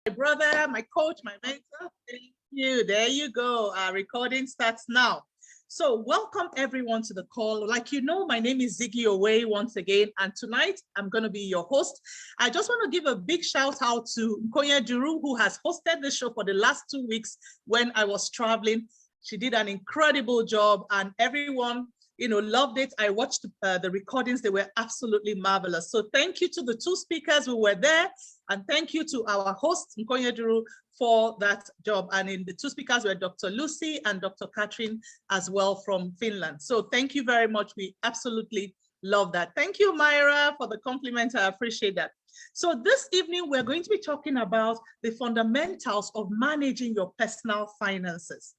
my brother, my coach, my mentor. Thank you. There you go. Our recording starts now. So welcome everyone to the call. Like you know, my name is Ziggy Owei once again, and tonight I'm going to be your host. I just want to give a big shout out to Owei, who has hosted the show for the last 2 weeks when I was traveling. She did an incredible job, and everyone, loved it. I watched the recordings. They were absolutely marvelous. So thank you to the two speakers who were there, and thank you to our host, Owei, for that job. And in the two speakers were Dr. Lucy and Dr. Catherine as well from Finland. So thank you very much. We absolutely love that. Thank you, Myra, for the compliment. I appreciate that. So this evening, we're going to be talking about the fundamentals of managing your personal finances.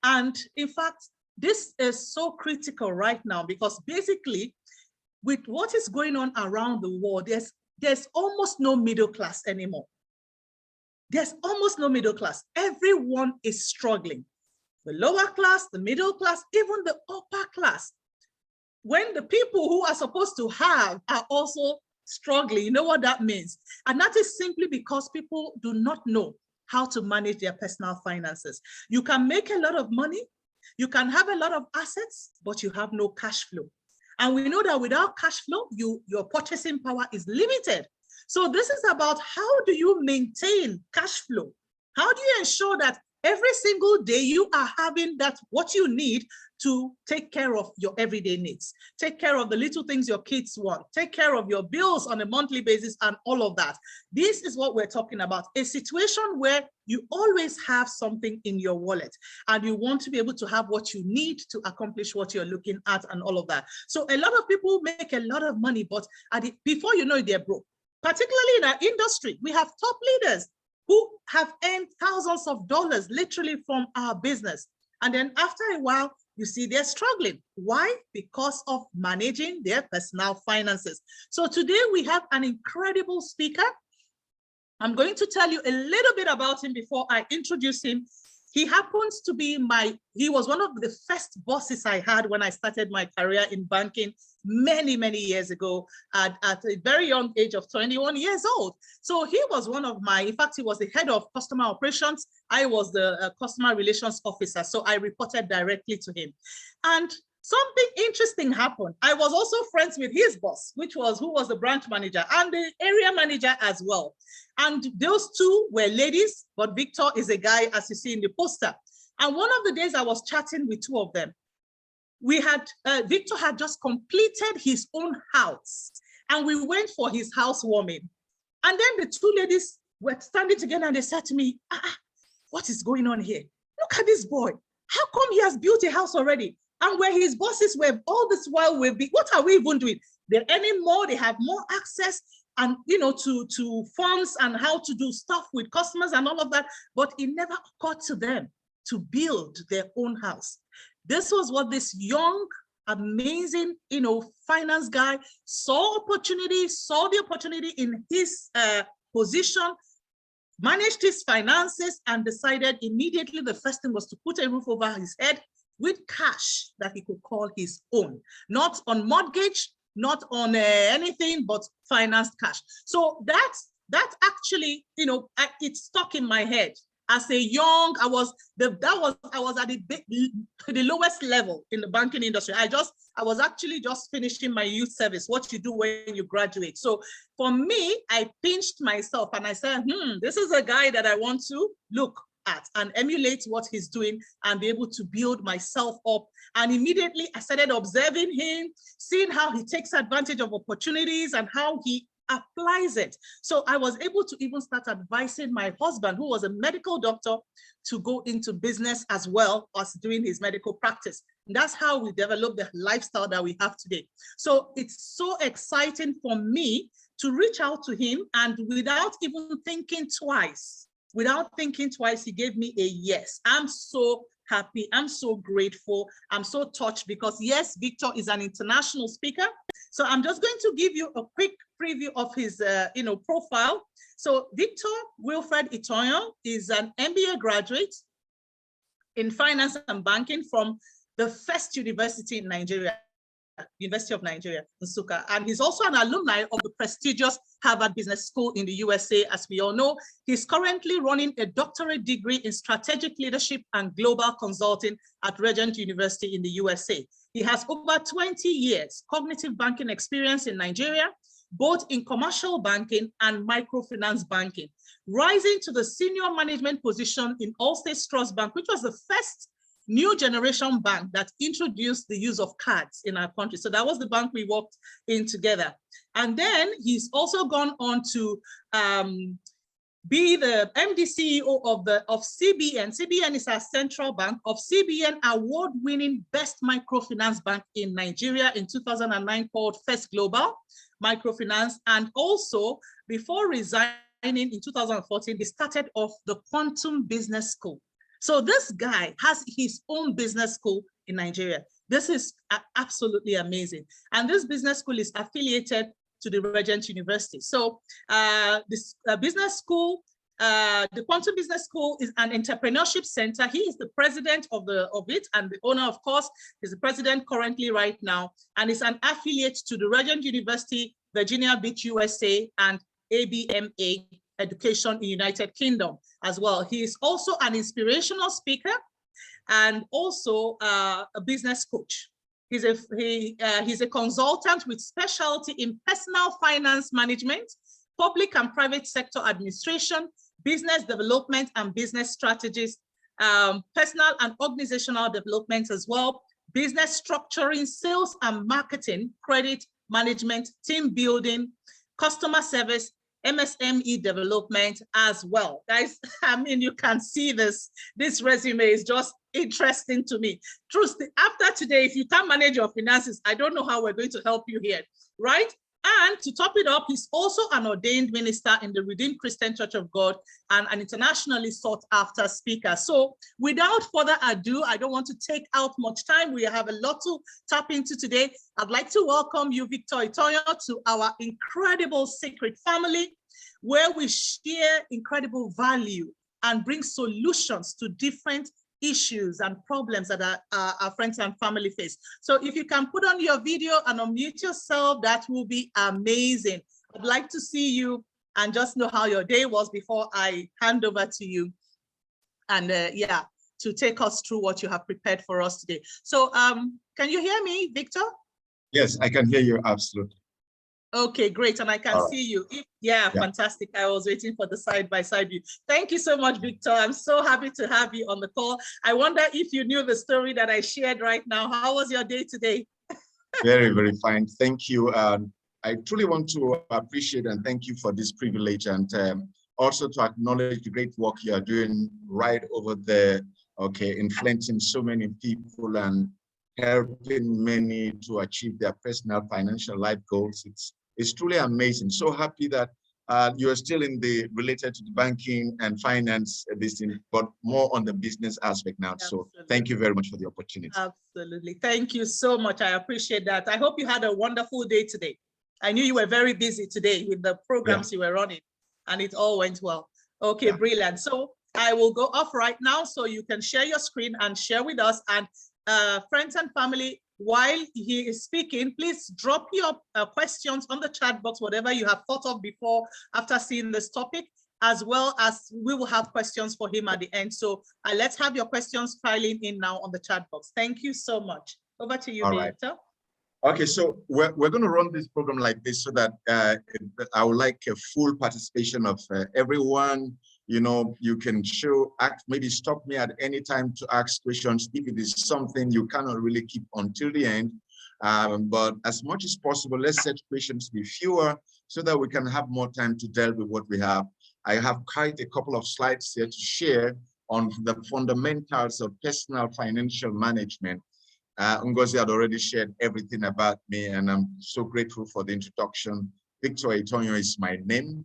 And in fact, this is so critical right now because basically with what is going on around the world, there's almost no middle class anymore. There's almost no middle class. Everyone is struggling. The lower class, the middle class, even the upper class. When the people who are supposed to have are also struggling, you know what that means? And that is simply because people do not know how to manage their personal finances. You can make a lot of money, you can have a lot of assets, but you have no cash flow. And we know that without cash flow, your purchasing power is limited. So this is about how do you maintain cash flow? How do you ensure that every single day you are having what you need to take care of your everyday needs, take care of the little things your kids want, take care of your bills on a monthly basis and all of that. This is what we're talking about, a situation where you always have something in your wallet and you want to be able to have what you need to accomplish what you're looking at and all of that. So a lot of people make a lot of money, but before you know it, they're broke. Particularly in our industry, we have top leaders who have earned thousands of dollars literally from our business. And then after a while, you see they're struggling. Why? Because of managing their personal finances. So today we have an incredible speaker. I'm going to tell you a little bit about him before I introduce him. He happens to be he was one of the first bosses I had when I started my career in banking many, many years ago at a very young age of 21 years old. So he was in fact, he was the head of customer operations. I was the customer relations officer. So I reported directly to him. And something interesting happened. I was also friends with his boss, who was the branch manager and the area manager as well. And those two were ladies, but Victor is a guy, as you see in the poster. And one of the days I was chatting with two of them. Victor had just completed his own house and we went for his housewarming. And then the two ladies were standing together and they said to me, what is going on here? Look at this boy. How come he has built a house already? And where his bosses were all this while, what are we even doing? They're earning more, they have more access and to funds and how to do stuff with customers and all of that, but it never occurred to them to build their own house. This was what this young, amazing, finance guy saw the opportunity in his position, managed his finances and decided immediately the first thing was to put a roof over his head with cash that he could call his own, not on mortgage, not on anything, but financed cash. So that actually, it stuck in my head. As a young, I was at the lowest level in the banking industry. I was actually just finishing my youth service, what you do when you graduate. So for me, I pinched myself and I said, this is a guy that I want to look at and emulate what he's doing and be able to build myself up. And immediately I started observing him, seeing how he takes advantage of opportunities and how he applies it. So I was able to even start advising my husband, who was a medical doctor, to go into business as well as doing his medical practice. And that's how we developed the lifestyle that we have today. So it's so exciting for me to reach out to him, and without even thinking twice, he gave me a yes. I'm so happy. I'm so grateful. I'm so touched because yes, Victor is an international speaker. So I'm just going to give you a quick preview of his profile. So Victor Wilfred Itonyo is an MBA graduate in finance and banking from the First University in Nigeria. University of Nigeria, Nsukka. And he's also an alumni of the prestigious Harvard Business School in the USA, as we all know. He's currently running a doctorate degree in strategic leadership and global consulting at Regent University in the USA. He has over 20 years cognitive banking experience in Nigeria, both in commercial banking and microfinance banking, rising to the senior management position in Allstate Trust Bank, which was the first new generation bank that introduced the use of cards in our country. So that was the bank we worked in together. And then he's also gone on to be the MD CEO of CBN. CBN is our central bank, of CBN award-winning best microfinance bank in Nigeria in 2009 called First Global Microfinance. And also, before resigning in 2014, he started off the Quantum Business School. So this guy has his own business school in Nigeria. This is absolutely amazing. And this business school is affiliated to the Regent University. So this business school, the Quantum Business School is an entrepreneurship center. He is the president of it, and the owner, of course, is the president currently right now, and is an affiliate to the Regent University, Virginia Beach, USA, and ABMA Education in United Kingdom as well. He is also an inspirational speaker and also a business coach. He's a consultant with specialty in personal finance management, public and private sector administration, business development and business strategies, personal and organizational development as well, business structuring, sales and marketing, credit management, team building, customer service, MSME development as well. Guys, I mean, you can see this resume is just interesting to me. Trust, after today, if you can't manage your finances, I don't know how we're going to help you here, right? And to top it up, he's also an ordained minister in the Redeemed Christian Church of God and an internationally sought after speaker. So without further ado, I don't want to take out much time. We have a lot to tap into today. I'd like to welcome you, Victor Itonyo, to our incredible secret family, where we share incredible value and bring solutions to different issues and problems that our friends and family face. So if you can put on your video and unmute yourself, that will be amazing. I'd like to see you and just know how your day was before I hand over to you. And yeah, to take us through what you have prepared for us today. So can you hear me, Victor? Yes, I can hear you, absolutely. Okay, great. And I can see you. Yeah, fantastic. I was waiting for the side-by-side view. Thank you so much, Victor. I'm so happy to have you on the call. I wonder if you knew the story that I shared right now. How was your day today? Very, very fine. Thank you. I truly want to appreciate and thank you for this privilege, and also to acknowledge the great work you are doing right over there, okay, influencing so many people and helping many to achieve their personal financial life goals. It's truly amazing. So happy that you are still related to the banking and finance, but more on the business aspect now. Absolutely. So thank you very much for the opportunity. Absolutely. Thank you so much. I appreciate that. I hope you had a wonderful day today. I knew you were very busy today with the programs you were running, and it all went well. Okay, brilliant. So I will go off right now so you can share your screen and share with us. And friends and family, while he is speaking, please drop your questions on the chat box, whatever you have thought of before, after seeing this topic, as well as we will have questions for him at the end. So let's have your questions filing in now on the chat box. Thank you so much. Over to you, Victor. Okay, so we're going to run this program like this so that I would like a full participation of everyone. You know, you can maybe stop me at any time to ask questions if it is something you cannot really keep until the end. But as much as possible, let's set questions to be fewer so that we can have more time to deal with what we have. I have quite a couple of slides here to share on the fundamentals of personal financial management. Ngozi had already shared everything about me, and I'm so grateful for the introduction. Victor Itonyo is my name.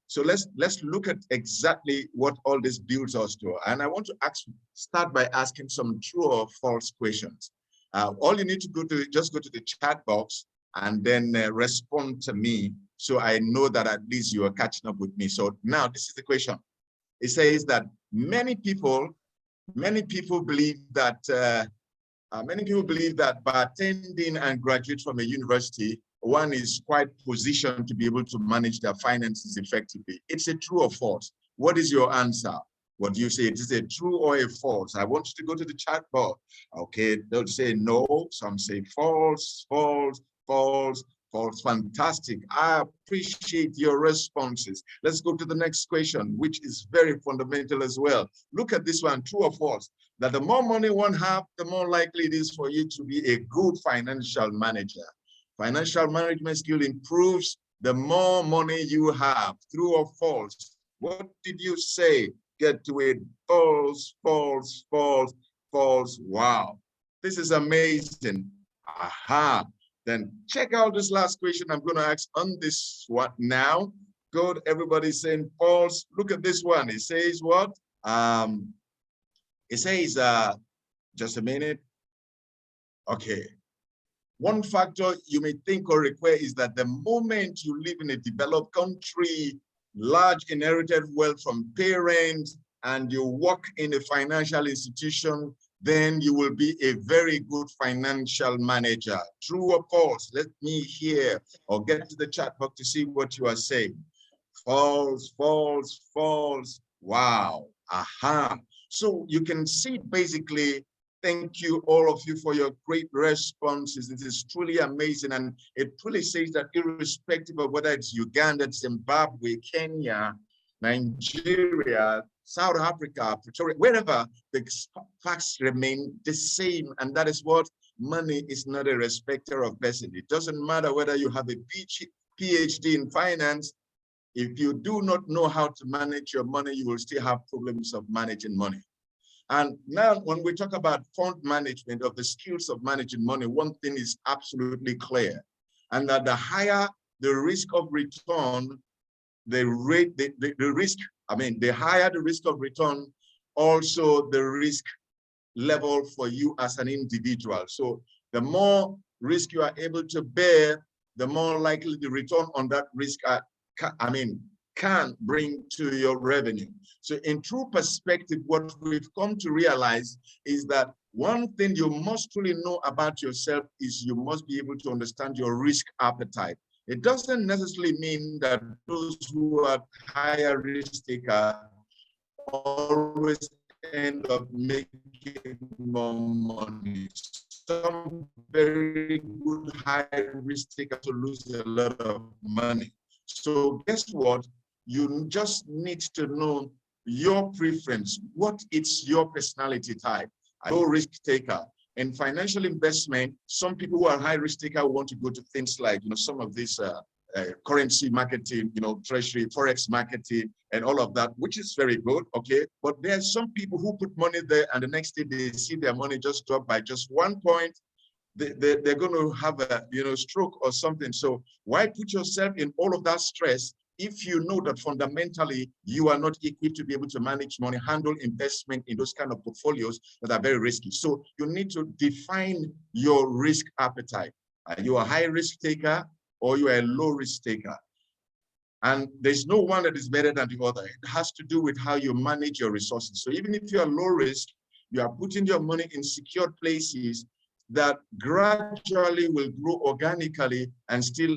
So let's look at exactly what all this builds us to. And I want to start by asking some true or false questions. All you need to just go to the chat box and then respond to me, so I know that at least you are catching up with me. So now this is the question. It says that many people believe that Many people believe that by attending and graduate from a university, one is quite positioned to be able to manage their finances effectively. It's a true or false. What is your answer? What do you say? Is it a true or a false? I want you to go to the chat box. Okay, they'll say no. Some say false, false, false, false. Fantastic. I appreciate your responses. Let's go to the next question, which is very fundamental as well. Look at this one, true or false? That the more money one have, the more likely it is for you to be a good financial manager. Financial management skill improves the more money you have. True or false? What did you say? Get to it. False, false, false, false. Wow, this is amazing. Aha. Then check out this last question I'm going to ask on this one now. Good. Everybody's saying false. Look at this one. It says what? It says, just a minute. Okay. One factor you may think or require is that the moment you live in a developed country, large inherited wealth from parents, and you work in a financial institution, then you will be a very good financial manager. True or false? Let me hear or get to the chat box to see what you are saying. False, false, false. Wow. Aha. So you can see basically, thank you all of you for your great responses. It is truly amazing. And it truly says that irrespective of whether it's Uganda, Zimbabwe, Kenya, Nigeria, South Africa, Pretoria, wherever, the facts remain the same. And that is what money is not a respecter of person. It doesn't matter whether you have a PhD in finance. If you do not know how to manage your money, you will still have problems of managing money. And now when we talk about fund management, of the skills of managing money, one thing is absolutely clear. And that the higher the risk of return, the higher the risk of return, also the risk level for you as an individual. So the more risk you are able to bear, the more likely the return on that risk can bring to your revenue. So in true perspective, what we've come to realize is that one thing you must truly know about yourself is you must be able to understand your risk appetite. It doesn't necessarily mean that those who are higher risk taker always end up making more money. Some very good high risk takers lose a lot of money. So guess what? You just need to know your preference. What is your personality type? A low risk taker. In financial investment, some people who are high risk taker want to go to things like, some of this currency marketing, treasury, forex marketing, and all of that, which is very good, okay? But there are some people who put money there and the next day they see their money just drop by just 1 point. They're going to have a stroke or something. So why put yourself in all of that stress if you know that fundamentally you are not equipped to be able to manage money, handle investment in those kind of portfolios that are very risky? So you need to define your risk appetite. Are you a high risk taker or you are a low risk taker? And there's no one that is better than the other. It has to do with how you manage your resources. So even if you are low risk, you are putting your money in secured places that gradually will grow organically and still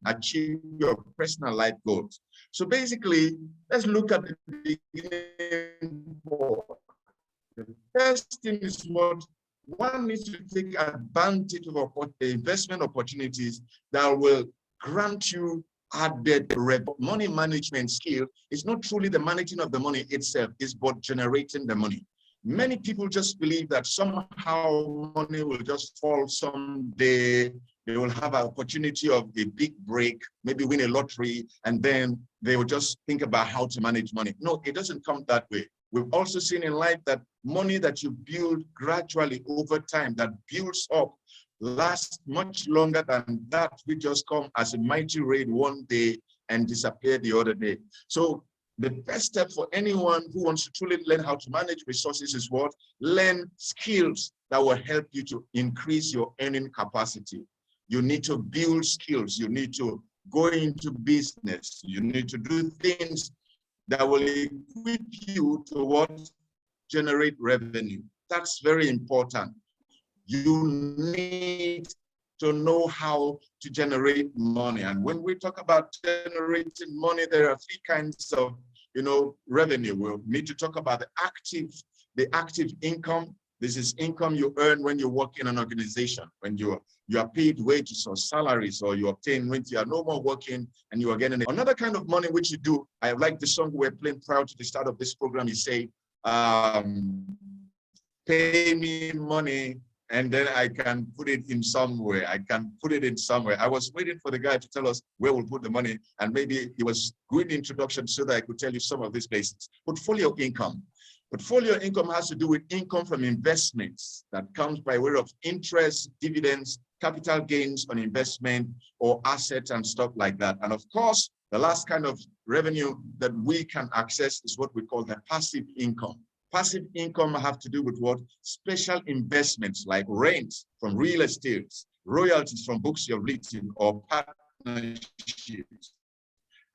achieve your personal life goals. So basically, let's look at the beginning. The first thing is what one needs to take advantage of investment opportunities that will grant you added revenue. Money management skill is not truly the managing of the money itself, it's about generating the money. Many people just believe that somehow money will just fall someday. They will have an opportunity of a big break, maybe win a lottery, and then they will just think about how to manage money. No, it doesn't come that way. We've also seen in life that money that you build gradually over time, that builds up, lasts much longer than that which just come as a mighty rain one day and disappear the other day. So the best step for anyone who wants to truly learn how to manage resources is what? Learn skills that will help you to increase your earning capacity. You need to build skills. You need to go into business. You need to do things that will equip you to what? Generate revenue. That's very important. You need to know how to generate money. And when we talk about generating money, there are three kinds of, revenue. We'll need to talk about the active income. This is income you earn when you work in an organization, when you are paid wages or salaries, or you obtain when you are no more working and you are getting it. Another kind of money which you do, I like the song we were playing prior to the start of this program. You say, pay me money and then I can put it in somewhere. I was waiting for the guy to tell us where we'll put the money, and maybe it was good introduction so that I could tell you some of these places. Portfolio income. Portfolio income has to do with income from investments that comes by way of interest, dividends, capital gains on investment or assets and stuff like that. And of course, the last kind of revenue that we can access is what we call the passive income. Passive income have to do with what? Special investments like rent from real estate, royalties from books you've written, or partnerships.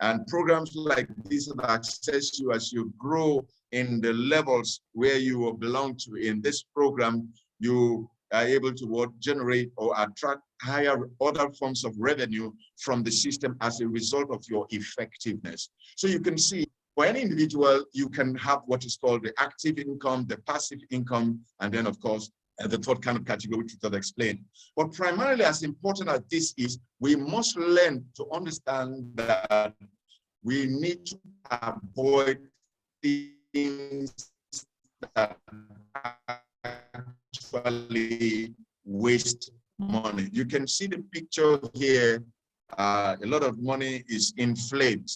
And programs like this that access you as you grow in the levels where you belong to. In this program, you are able to generate or attract higher other forms of revenue from the system as a result of your effectiveness. So you can see, for any individual, you can have what is called the active income, the passive income, and then, of course, the third kind of category, which I'll explain. But primarily, as important as this is, we must learn to understand that we need to avoid things that actually waste money. You can see the picture here. A lot of money is inflamed.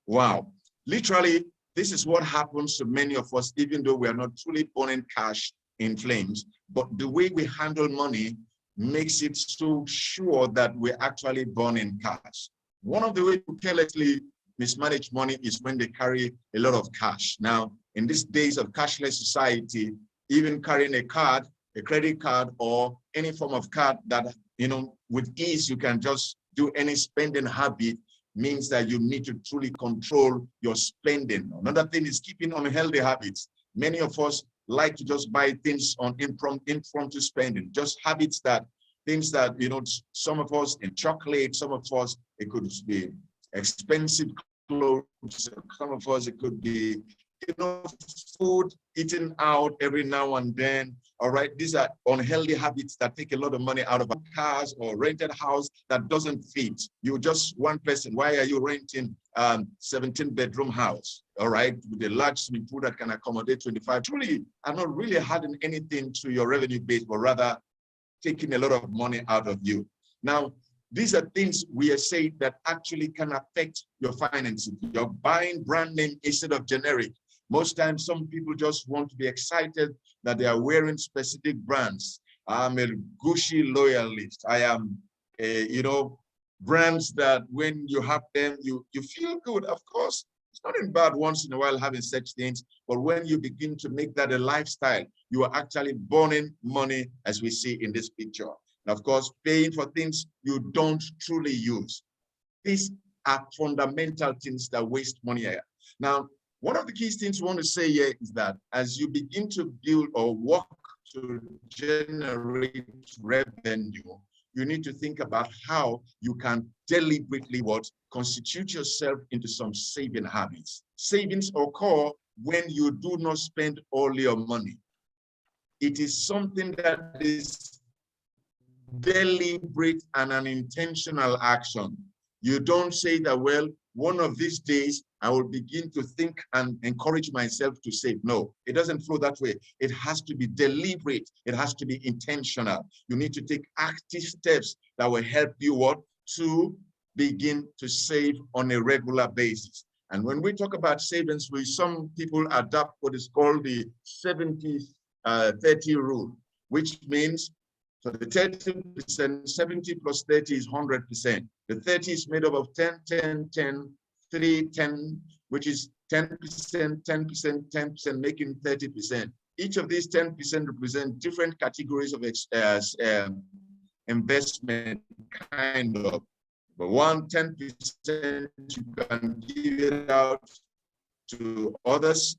Wow. Literally, this is what happens to many of us, even though we are not truly burning cash in flames. But the way we handle money makes it so sure that we're actually burning cash. One of the ways to carelessly mismanage money is when they carry a lot of cash. Now, in these days of cashless society, even carrying a card, a credit card, or any form of card that, with ease, you can just do any spending habit, means that you need to truly control your spending. Another thing is keeping unhealthy habits. Many of us like to just buy things on impromptu spending, just habits things that, some of us in chocolate, some of us, it could be expensive clothes, some of us, it could be, food eaten out every now and then. All right, these are unhealthy habits that take a lot of money out of our cars or rented house that doesn't fit. You're just one person. Why are you renting 17-bedroom house? All right, with a large swimming pool that can accommodate 25. Truly are not really adding anything to your revenue base, but rather taking a lot of money out of you. Now, these are things we are saying that actually can affect your finances. You're buying brand name instead of generic. Most times, some people just want to be excited that they are wearing specific brands. I'm a Gucci loyalist. I am, brands that when you have them, you feel good. Of course, it's not bad once in a while having such things, but when you begin to make that a lifestyle, you are actually burning money, as we see in this picture. And of course, paying for things you don't truly use. These are fundamental things that waste money here. Now, one of the key things we want to say here is that as you begin to build or work to generate revenue, you need to think about how you can deliberately constitute yourself into some saving habits. Savings occur when you do not spend all your money. It is something that is deliberate and an intentional action. You don't say that, well, one of these days I will begin to think and encourage myself to save. No, it doesn't flow that way. It has to be deliberate. It has to be intentional. You need to take active steps that will help you to begin to save on a regular basis. And when we talk about savings, some people adopt what is called the 70-30 rule, which means for the 30%, 70 plus 30 is 100%. The 30 is made up of 10, 10, 10, 3, 10, which is 10%, 10%, 10%, making 30%. Each of these 10% represent different categories of investment, kind of. But 10% you can give it out to others,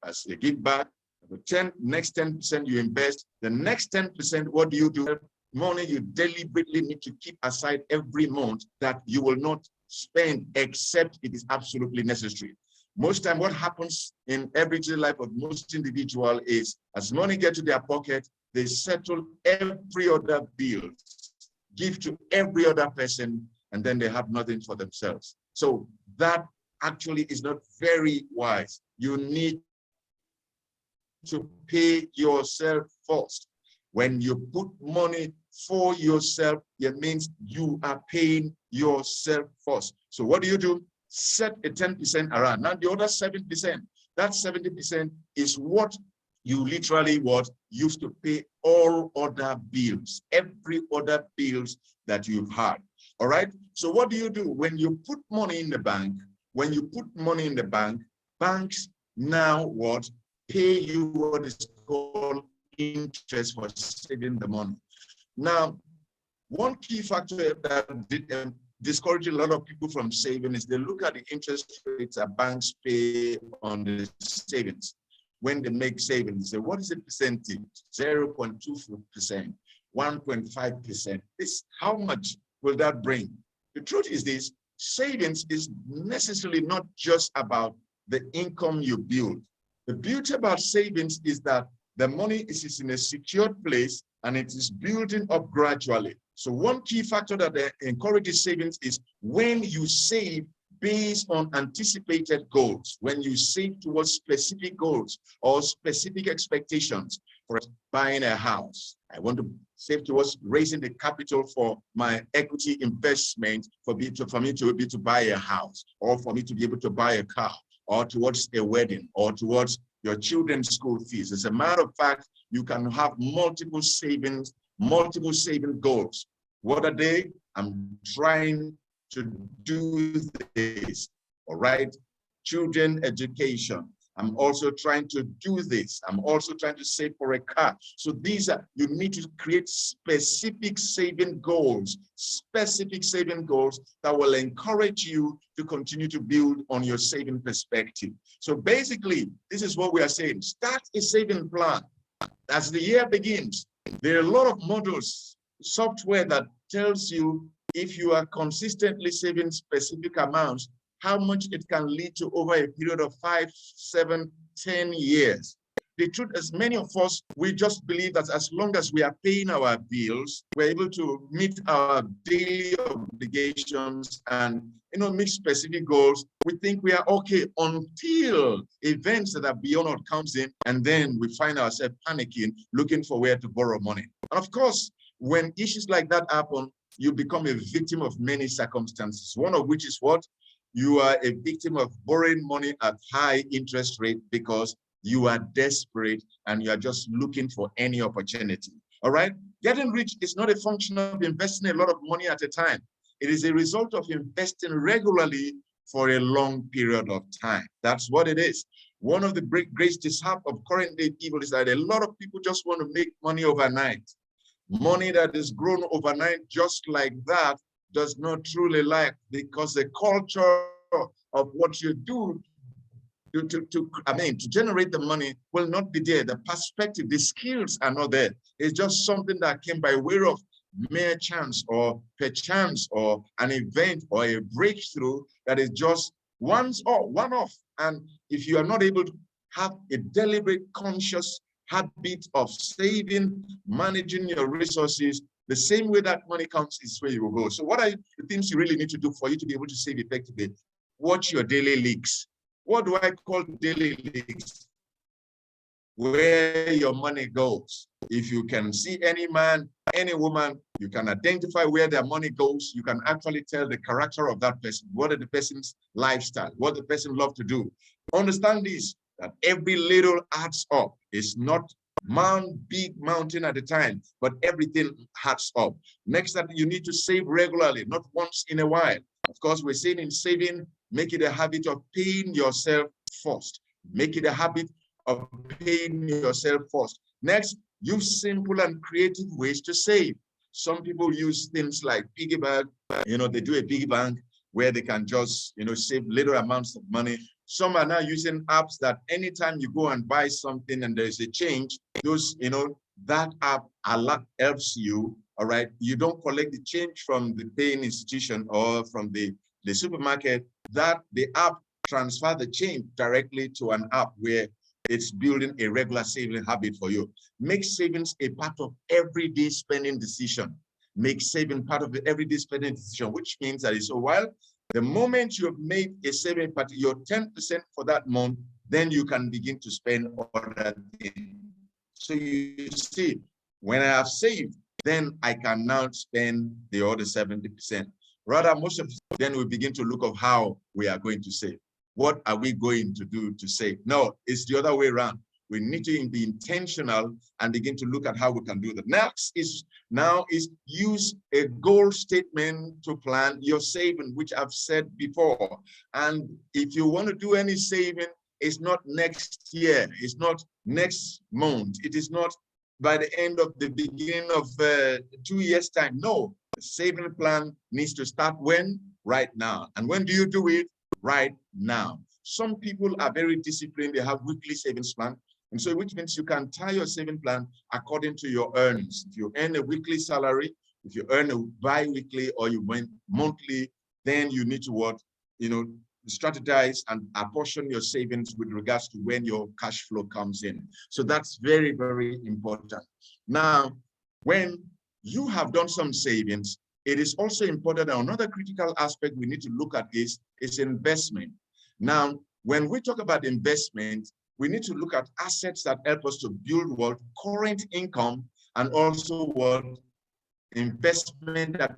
as a give back. The next 10% you invest. The next 10%, what do you do? Money you deliberately need to keep aside every month that you will not spend except it is absolutely necessary. Most time what happens in everyday life of most individual is as money gets to their pocket, they settle every other bill, give to every other person, and then they have nothing for themselves. So that actually is not very wise. You need to pay yourself first. When you put money for yourself, it means you are paying yourself first. So what do? Set a 10% around. Now the other 7%, that 70% is what you literally used to pay all other bills, every other bills that you've had. All right. So what do? When you put money in the bank, banks now pay you what is called interest for saving the money. Now, one key factor that discourages a lot of people from saving is they look at the interest rates that banks pay on the savings. When they make savings, they say, what is the percentage? 0.24%, 1.5%. How much will that bring? The truth is this: savings is necessarily not just about the income you build. The beauty about savings is that the money is in a secured place and it is building up gradually. So one key factor that encourages savings is when you save based on anticipated goals, when you save towards specific goals or specific expectations. For buying a house, I want to save towards raising the capital for my equity investment for me to be able to buy a house, or for me to be able to buy a car, or towards a wedding, or towards your children's school fees. As a matter of fact, you can have multiple saving goals. What are they? I'm trying to do this, all right? Children education. I'm also trying to do this. I'm also trying to save for a car. So these are, you need to create specific saving goals that will encourage you to continue to build on your saving perspective. So basically, this is what we are saying. Start a saving plan. As the year begins, there are a lot of models, software that tells you if you are consistently saving specific amounts, how much it can lead to over a period of 5, 7, 10 years. The truth is, many of us, we just believe that as long as we are paying our bills, we're able to meet our daily obligations and meet specific goals. We think we are okay until events that are beyond what comes in, and then we find ourselves panicking, looking for where to borrow money. And of course, when issues like that happen, you become a victim of many circumstances, one of which is what? You are a victim of borrowing money at high interest rate because you are desperate and you are just looking for any opportunity. All right? Getting rich is not a function of investing a lot of money at a time. It is a result of investing regularly for a long period of time. That's what it is. One of the great mishap of current day people is that a lot of people just want to make money overnight. Money that is grown overnight just like that does not truly last, because the culture of what you do to generate the money will not be there. The perspective, the skills are not there. It's just something that came by way of mere chance or perchance or an event or a breakthrough that is just one-off. And if you are not able to have a deliberate, conscious habit of saving, managing your resources, the same way that money comes is where you will go. So what are the things you really need to do for you to be able to save effectively? Watch your daily leaks. What do I call daily leaks? Where your money goes. If you can see any man, any woman, you can identify where their money goes. You can actually tell the character of that person. What is the person's lifestyle? What the person loves to do? Understand this, that every little adds up. It's not big mountain at a time, but everything adds up. Next, that you need to save regularly, not once in a while. Of course, we're saying in saving, make it a habit of paying yourself first. Make it a habit of paying yourself first. Next, use simple and creative ways to save. Some people use things like piggy bank. They do a piggy bank where they can just, save little amounts of money. Some are now using apps that anytime you go and buy something and there's a change, those, that app helps you, all right? You don't collect the change from the paying institution or from the supermarket. That the app transfer the change directly to an app where it's building a regular saving habit for you. Make savings a part of everyday spending decision. Make saving part of the everyday spending decision, which means that it's a while. The moment you have made a saving part, your 10% for that month, then you can begin to spend other things. So you see, when I have saved, then I can now spend the other 70%. Rather, most of then we begin to look at how we are going to save. What are we going to do to save? No, it's the other way around. We need to be intentional and begin to look at how we can do that. Next is use a goal statement to plan your saving, which I've said before. And if you want to do any saving, it's not next year, it's not next month, it is not by the end of the beginning of 2 years' time. No, the saving plan needs to start when? Right now. And when do you do it? Right now. Some people are very disciplined, they have weekly savings plan. And so which means you can tie your saving plan according to your earnings. If you earn a weekly salary, if you earn a bi-weekly or you went monthly, then you need to strategize and apportion your savings with regards to when your cash flow comes in. So that's very, very important. Now, when you have done some savings, it is also important that another critical aspect we need to look at is investment. Now, when we talk about investment, we need to look at assets that help us to build what current income and also what investment that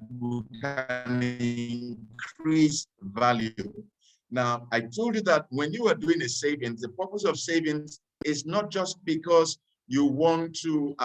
can increase value. Now, I told you that when you are doing a savings, the purpose of savings is not just because you want to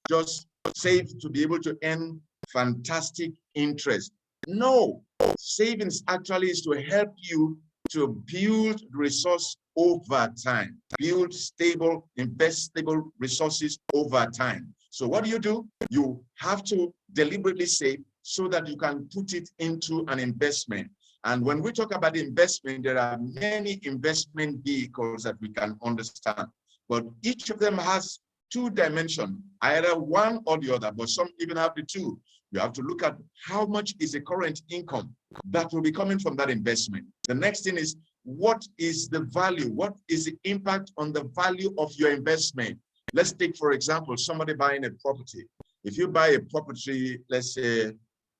just save to be able to earn fantastic interest. No, savings actually is to help you to build resource over time, build stable, invest stable resources over time. So what do? You have to deliberately save so that you can put it into an investment. And when we talk about investment, there are many investment vehicles that we can understand, but each of them has two dimensions, either one or the other, but some even have the two. You have to look at how much is the current income that will be coming from that investment. The next thing is, what is the value? What is the impact on the value of your investment? Let's take, for example, somebody buying a property. If you buy a property, let's say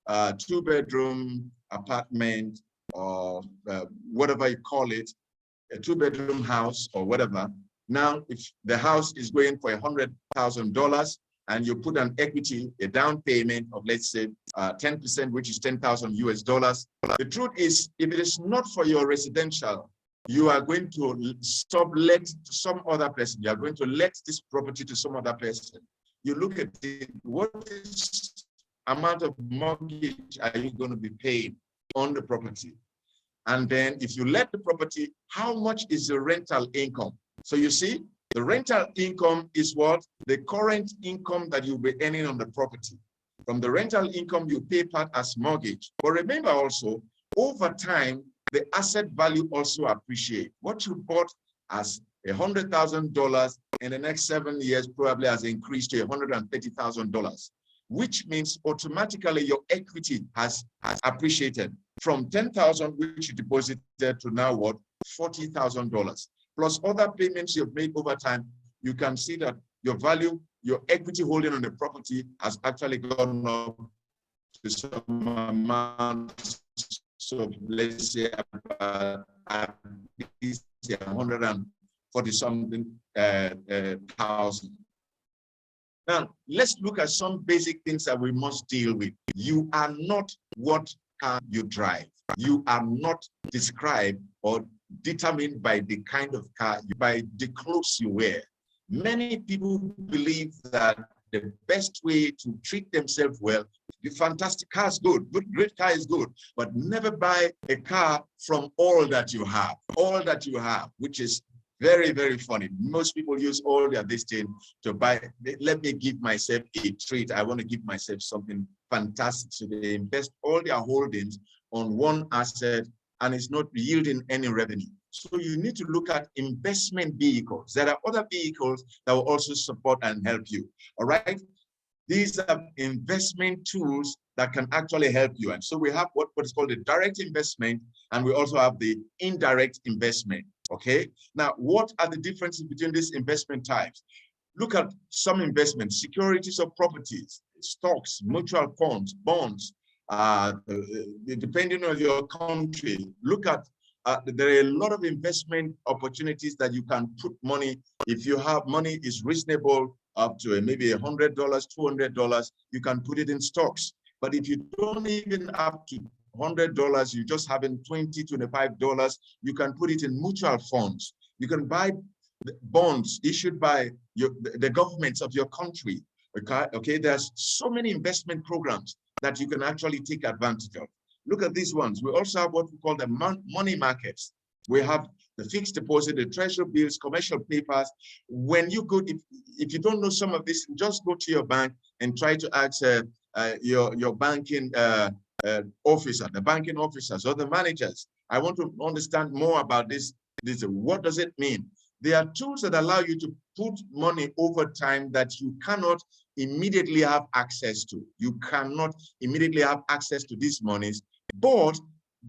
a 2-bedroom apartment or whatever you call it, a 2-bedroom house or whatever. Now, if the house is going for $100,000 and you put an equity, a down payment of, let's say, 10%, which is $10,000 US. The truth is, if it is not for your residential, you are going to let to some other person. You are going to let this property to some other person. You look at it, what is amount of mortgage are you going to be paying on the property? And then if you let the property, how much is the rental income? So you see, the rental income is what? The current income that you'll be earning on the property. From the rental income, you pay part as mortgage. But remember also, over time, the asset value also appreciates. What you bought as $100,000 in the next 7 years probably has increased to $130,000, which means automatically your equity has appreciated from $10,000, which you deposited, to now what? $40,000. Plus other payments you've made over time, you can see that your value, your equity holding on the property has actually gone up to some amount. So let's say at least 140 something thousand. Now, let's look at some basic things that we must deal with. You are not what car you drive. You are not described or determined by the kind of car, by the clothes you wear. Many people believe that the best way to treat themselves well, the fantastic car is good, great car is good, but never buy a car from all that you have, which is very, very funny. Most people use all their destiny to buy, let me give myself a treat. I want to give myself something fantastic. So they invest all their holdings on one asset and it's not yielding any revenue. So you need to look at investment vehicles. There are other vehicles that will also support and help you. All right. These are investment tools that can actually help you. And so we have what is called the direct investment, and we also have the indirect investment. Okay. Now, what are the differences between these investment types? Look at some investments: securities or properties, stocks, mutual funds, bonds, depending on your country. Look at there are a lot of investment opportunities that you can put money. If you have money is reasonable, up to maybe $100, $200, you can put it in stocks. But if you don't even have to $100, you just having $20, $25, you can put it in mutual funds. You can buy bonds issued by the governments of your country. Okay, there's so many investment programs that you can actually take advantage of. Look at these ones. We also have what we call the money markets. We have the fixed deposit, the treasury bills, commercial papers. When you go, if you don't know some of this, just go to your bank and try to ask your banking officer, the banking officers or the managers. I want to understand more about this. What does it mean? There are tools that allow you to put money over time that you cannot immediately have access to. You cannot immediately have access to these monies, but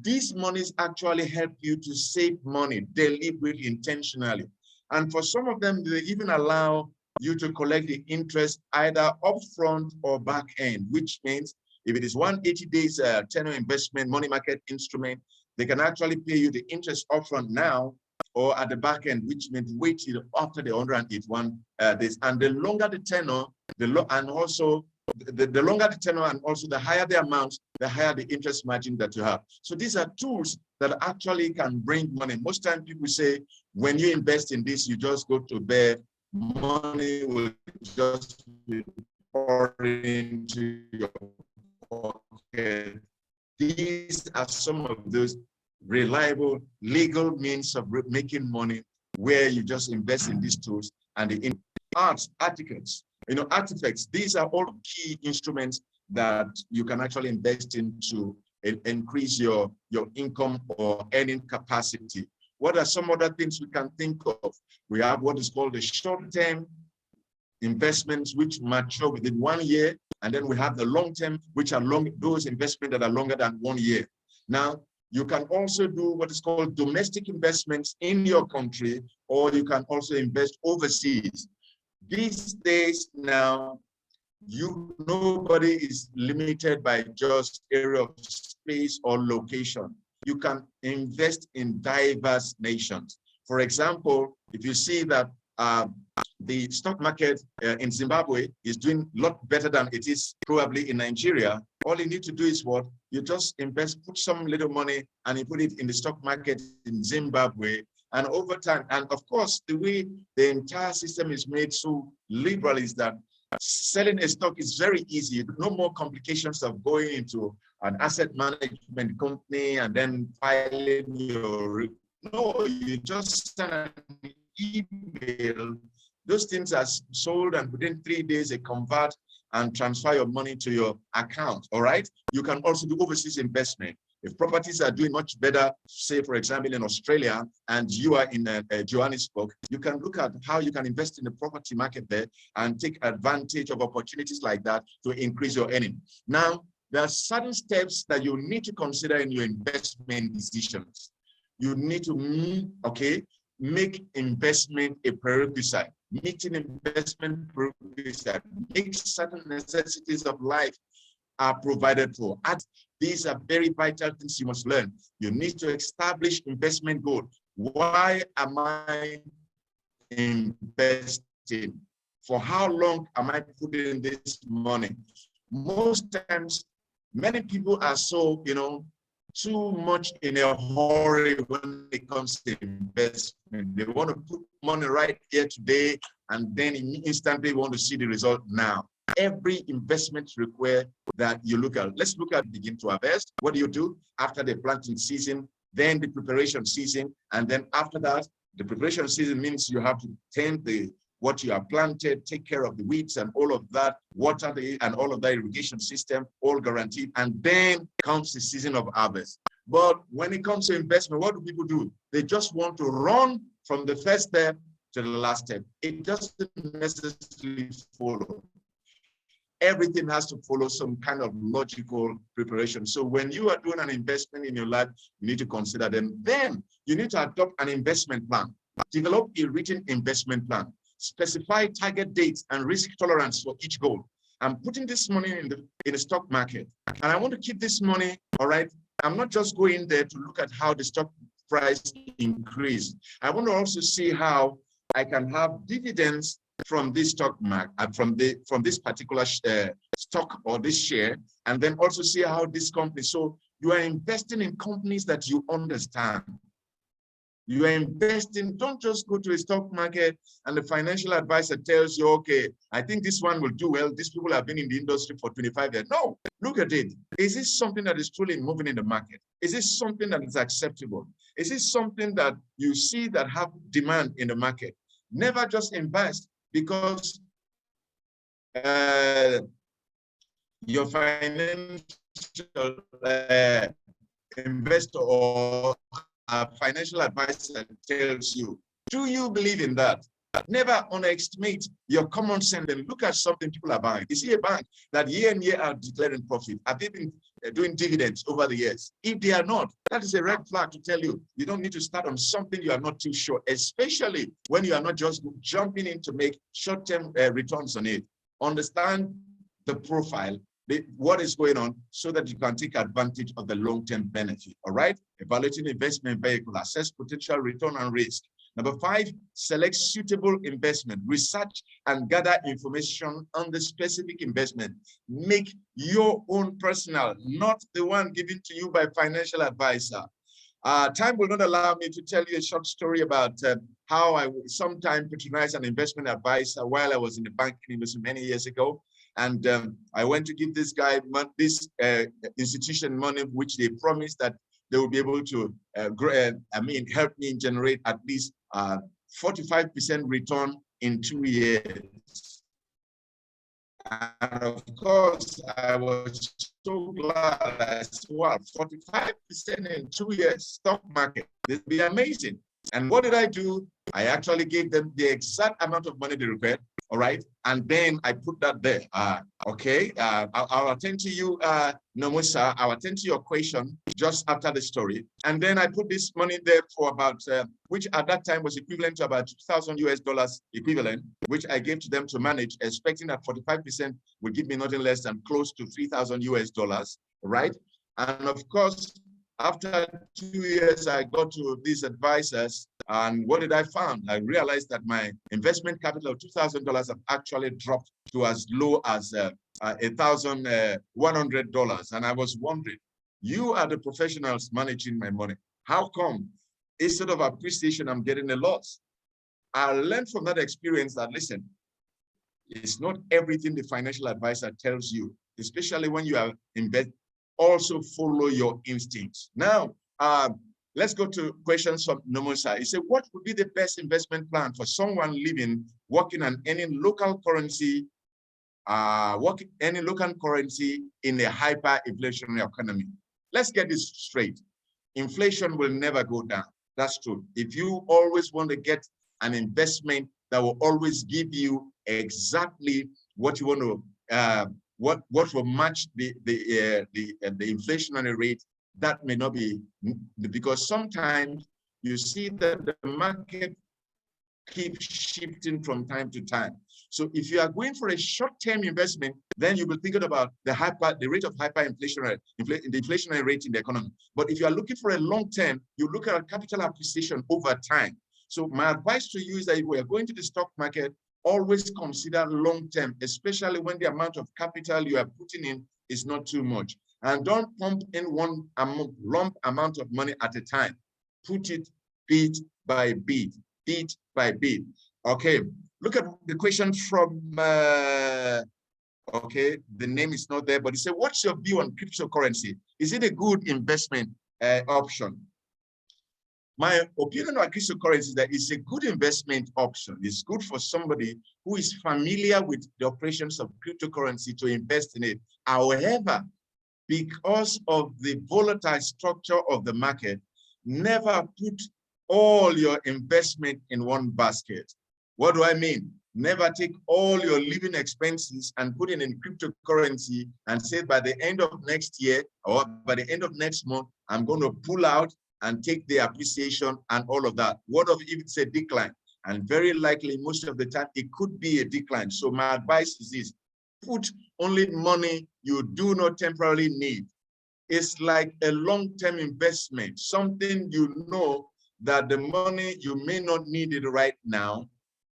these monies actually help you to save money deliberately, intentionally. And for some of them, they even allow you to collect the interest either upfront or back end, which means if it is 180 days tenor investment money market instrument, they can actually pay you the interest upfront now or at the back end, which means wait till after the 181 days. And the longer the tenor, the longer the tenor and also the higher the amount, the higher the interest margin that you have. So these are tools that actually can bring money. Most times people say, when you invest in this, you just go to bed, money will just be pouring into your pocket. These are some of those reliable legal means of making money where you just invest in these tools. And the artifacts, artifacts, these are all key instruments that you can actually invest in to increase your income or earning capacity. What are some other things we can think of? We have what is called the short-term investments, which mature within 1 year. And then we have the long-term, which are those investments that are longer than 1 year. Now, you can also do what is called domestic investments in your country, or you can also invest overseas. These days now, nobody is limited by just area of space or location. You can invest in diverse nations. For example, if you see that the stock market in Zimbabwe is doing a lot better than it is probably in Nigeria, all you need to do is what? You just invest, put some little money and you put it in the stock market in Zimbabwe. And over time, and of course, the way the entire system is made so liberal is that selling a stock is very easy. No more complications of going into an asset management company and then filing your, no, you just send an email. Those things are sold and within 3 days they convert and transfer your money to your account, all right? You can also do overseas investment. If properties are doing much better, say for example in Australia, and you are in Johannesburg, you can look at how you can invest in the property market there and take advantage of opportunities like that to increase your earning. Now, there are certain steps that you need to consider in your investment decisions. You need to, make investment a prerequisite. Meeting investment prerequisite. Make certain necessities of life are provided for. And these are very vital things you must learn. You need to establish investment goal. Why am I investing? For how long am I putting this money? Most times, many people are so, too much in a hurry when it comes to investment. They want to put money right here today, and then instantly want to see the result now. Every investment requires that you look at. Let's look at begin to harvest. What do you do after the planting season, then the preparation season, and then after that, the preparation season means you have to tend the what you have planted, take care of the weeds and all of that, water and all of that irrigation system, all guaranteed. And then comes the season of harvest. But when it comes to investment, what do people do? They just want to run from the first step to the last step. It doesn't necessarily follow. Everything has to follow some kind of logical preparation. So when you are doing an investment in your life, you need to consider them. Then you need to adopt an investment plan. Develop a written investment plan. Specify target dates and risk tolerance for each goal. I'm putting this money in the stock market, and I want to keep this money, all right? I'm not just going there to look at how the stock price increased. I want to also see how I can have dividends from this stock market, from this particular stock or this share, and then also see how this company. So you are investing in companies that you understand. You are investing, don't just go to a stock market and the financial advisor tells you, okay, I think this one will do well. These people have been in the industry for 25 years. No, look at it. Is this something that is truly moving in the market? Is this something that is acceptable? Is this something that you see that have demand in the market? Never just invest because your financial investor or a financial advisor tells you, do you believe in that? Never underestimate your common sense and look at something people are buying. Is he a bank that year in, year out declaring profit? Have they been doing dividends over the years? If they are not, that is a red flag to tell you, you don't need to start on something you are not too sure, especially when you are not just jumping in to make short-term returns on it. Understand the profile, what is going on, so that you can take advantage of the long-term benefit, all right? Evaluating investment vehicle, assess potential return and risk. Number 5, select suitable investment. Research and gather information on the specific investment. Make your own personal, not the one given to you by financial advisor. Time will not allow me to tell you a short story about how I sometimes patronized an investment advisor while I was in the banking industry many years ago. And I went to give this guy, this institution money, which they promised that they will be able to, help me generate at least 45% return in 2 years. And of course, I was so glad. I said, wow, 45% in 2 years, stock market, this will be amazing. And what did I do? I actually gave them the exact amount of money they required, all right? And then I put that there. Okay, I'll attend to you, Nomusa. I'll attend to your question just after the story. And then I put this money there for about, which at that time was equivalent to about $2,000 equivalent, which I gave to them to manage, expecting that 45% would give me nothing less than close to $3,000, right? And of course, after 2 years, I got to these advisors, and what did I find? I realized that my investment capital of $2,000 have actually dropped to as low as $1,100. And I was wondering, you are the professionals managing my money. How come instead of appreciation, I'm getting a loss? I learned from that experience that, listen, it's not everything the financial advisor tells you, especially when you are investing. Also follow your instincts. Now, let's go to questions from Nomusa. He said, what would be the best investment plan for someone living, working on any local currency, in a hyperinflationary economy? Let's get this straight. Inflation will never go down. That's true. If you always want to get an investment that will always give you exactly what you want to, what will match the inflationary rate, that may not be, because sometimes you see that the market keeps shifting from time to time. So if you are going for a short-term investment, then you will think about the rate of hyperinflationary, the inflationary rate in the economy. But if you are looking for a long-term, you look at capital appreciation over time. So my advice to you is that if we are going to the stock market, always consider long-term, especially when the amount of capital you are putting in is not too much. And don't pump in one lump amount of money at a time. Put it bit by bit, bit by bit. Okay, look at the question from, okay, the name is not there, but he said, what's your view on cryptocurrency? Is it a good investment option? My opinion on cryptocurrency is that it's a good investment option. It's good for somebody who is familiar with the operations of cryptocurrency to invest in it. However, because of the volatile structure of the market, never put all your investment in one basket. What do I mean? Never take all your living expenses and put it in cryptocurrency and say by the end of next year or by the end of next month, I'm going to pull out and take the appreciation and all of that. What if it's a decline? And very likely, most of the time, it could be a decline. So my advice is this: put only money you do not temporarily need. It's like a long-term investment, something you know that the money, you may not need it right now,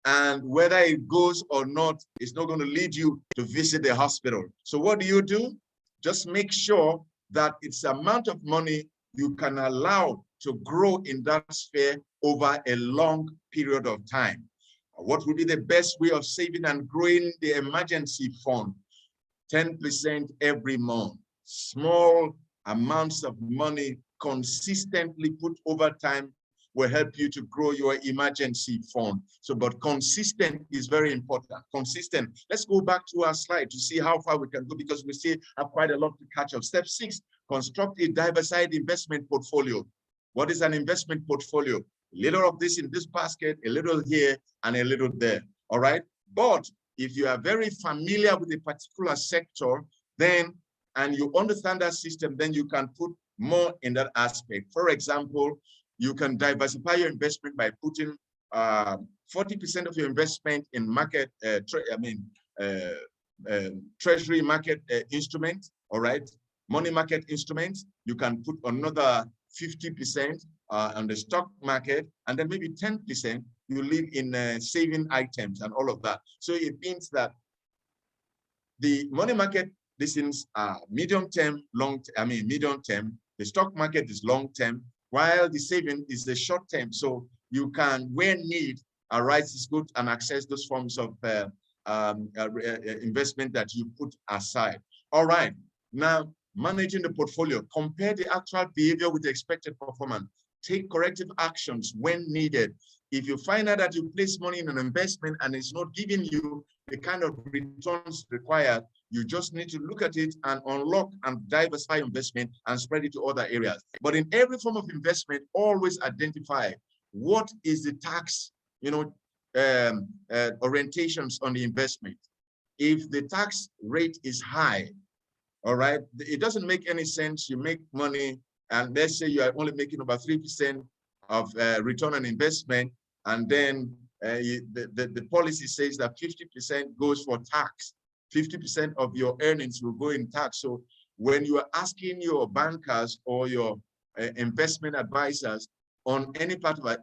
and whether it goes or not, it's not going to lead you to visit the hospital. So what do? Just make sure that it's the amount of money you can allow to grow in that sphere over a long period of time. What would be the best way of saving and growing the emergency fund? 10% every month. Small amounts of money consistently put over time will help you to grow your emergency fund. So, but consistent is very important. Consistent. Let's go back to our slide to see how far we can go, because we still have quite a lot to catch up. Step 6, construct a diversified investment portfolio. What is an investment portfolio? A little of this in this basket, a little here, and a little there. All right. But if you are very familiar with a particular sector, then, and you understand that system, then you can put more in that aspect. For example, you can diversify your investment by putting 40% of your investment in market, treasury market instruments, all right? Money market instruments. You can put another 50% on the stock market, and then maybe 10% you leave in saving items and all of that. So it means that the money market, this is medium term, medium term. The stock market is long term, while the saving is the short term. So you can, when need arises, go and access those forms of investment that you put aside. All right. Now, managing the portfolio, compare the actual behavior with the expected performance. Take corrective actions when needed. If you find out that you place money in an investment and it's not giving you the kind of returns required, you just need to look at it and unlock and diversify investment and spread it to other areas. But in every form of investment, always identify what is the tax, orientations on the investment. If the tax rate is high, all right, it doesn't make any sense. You make money, and let's say you are only making about 3% of return on investment, and then the policy says that 50% goes for tax. 50% of your earnings will go in tax. So when you are asking your bankers or your investment advisors on any part of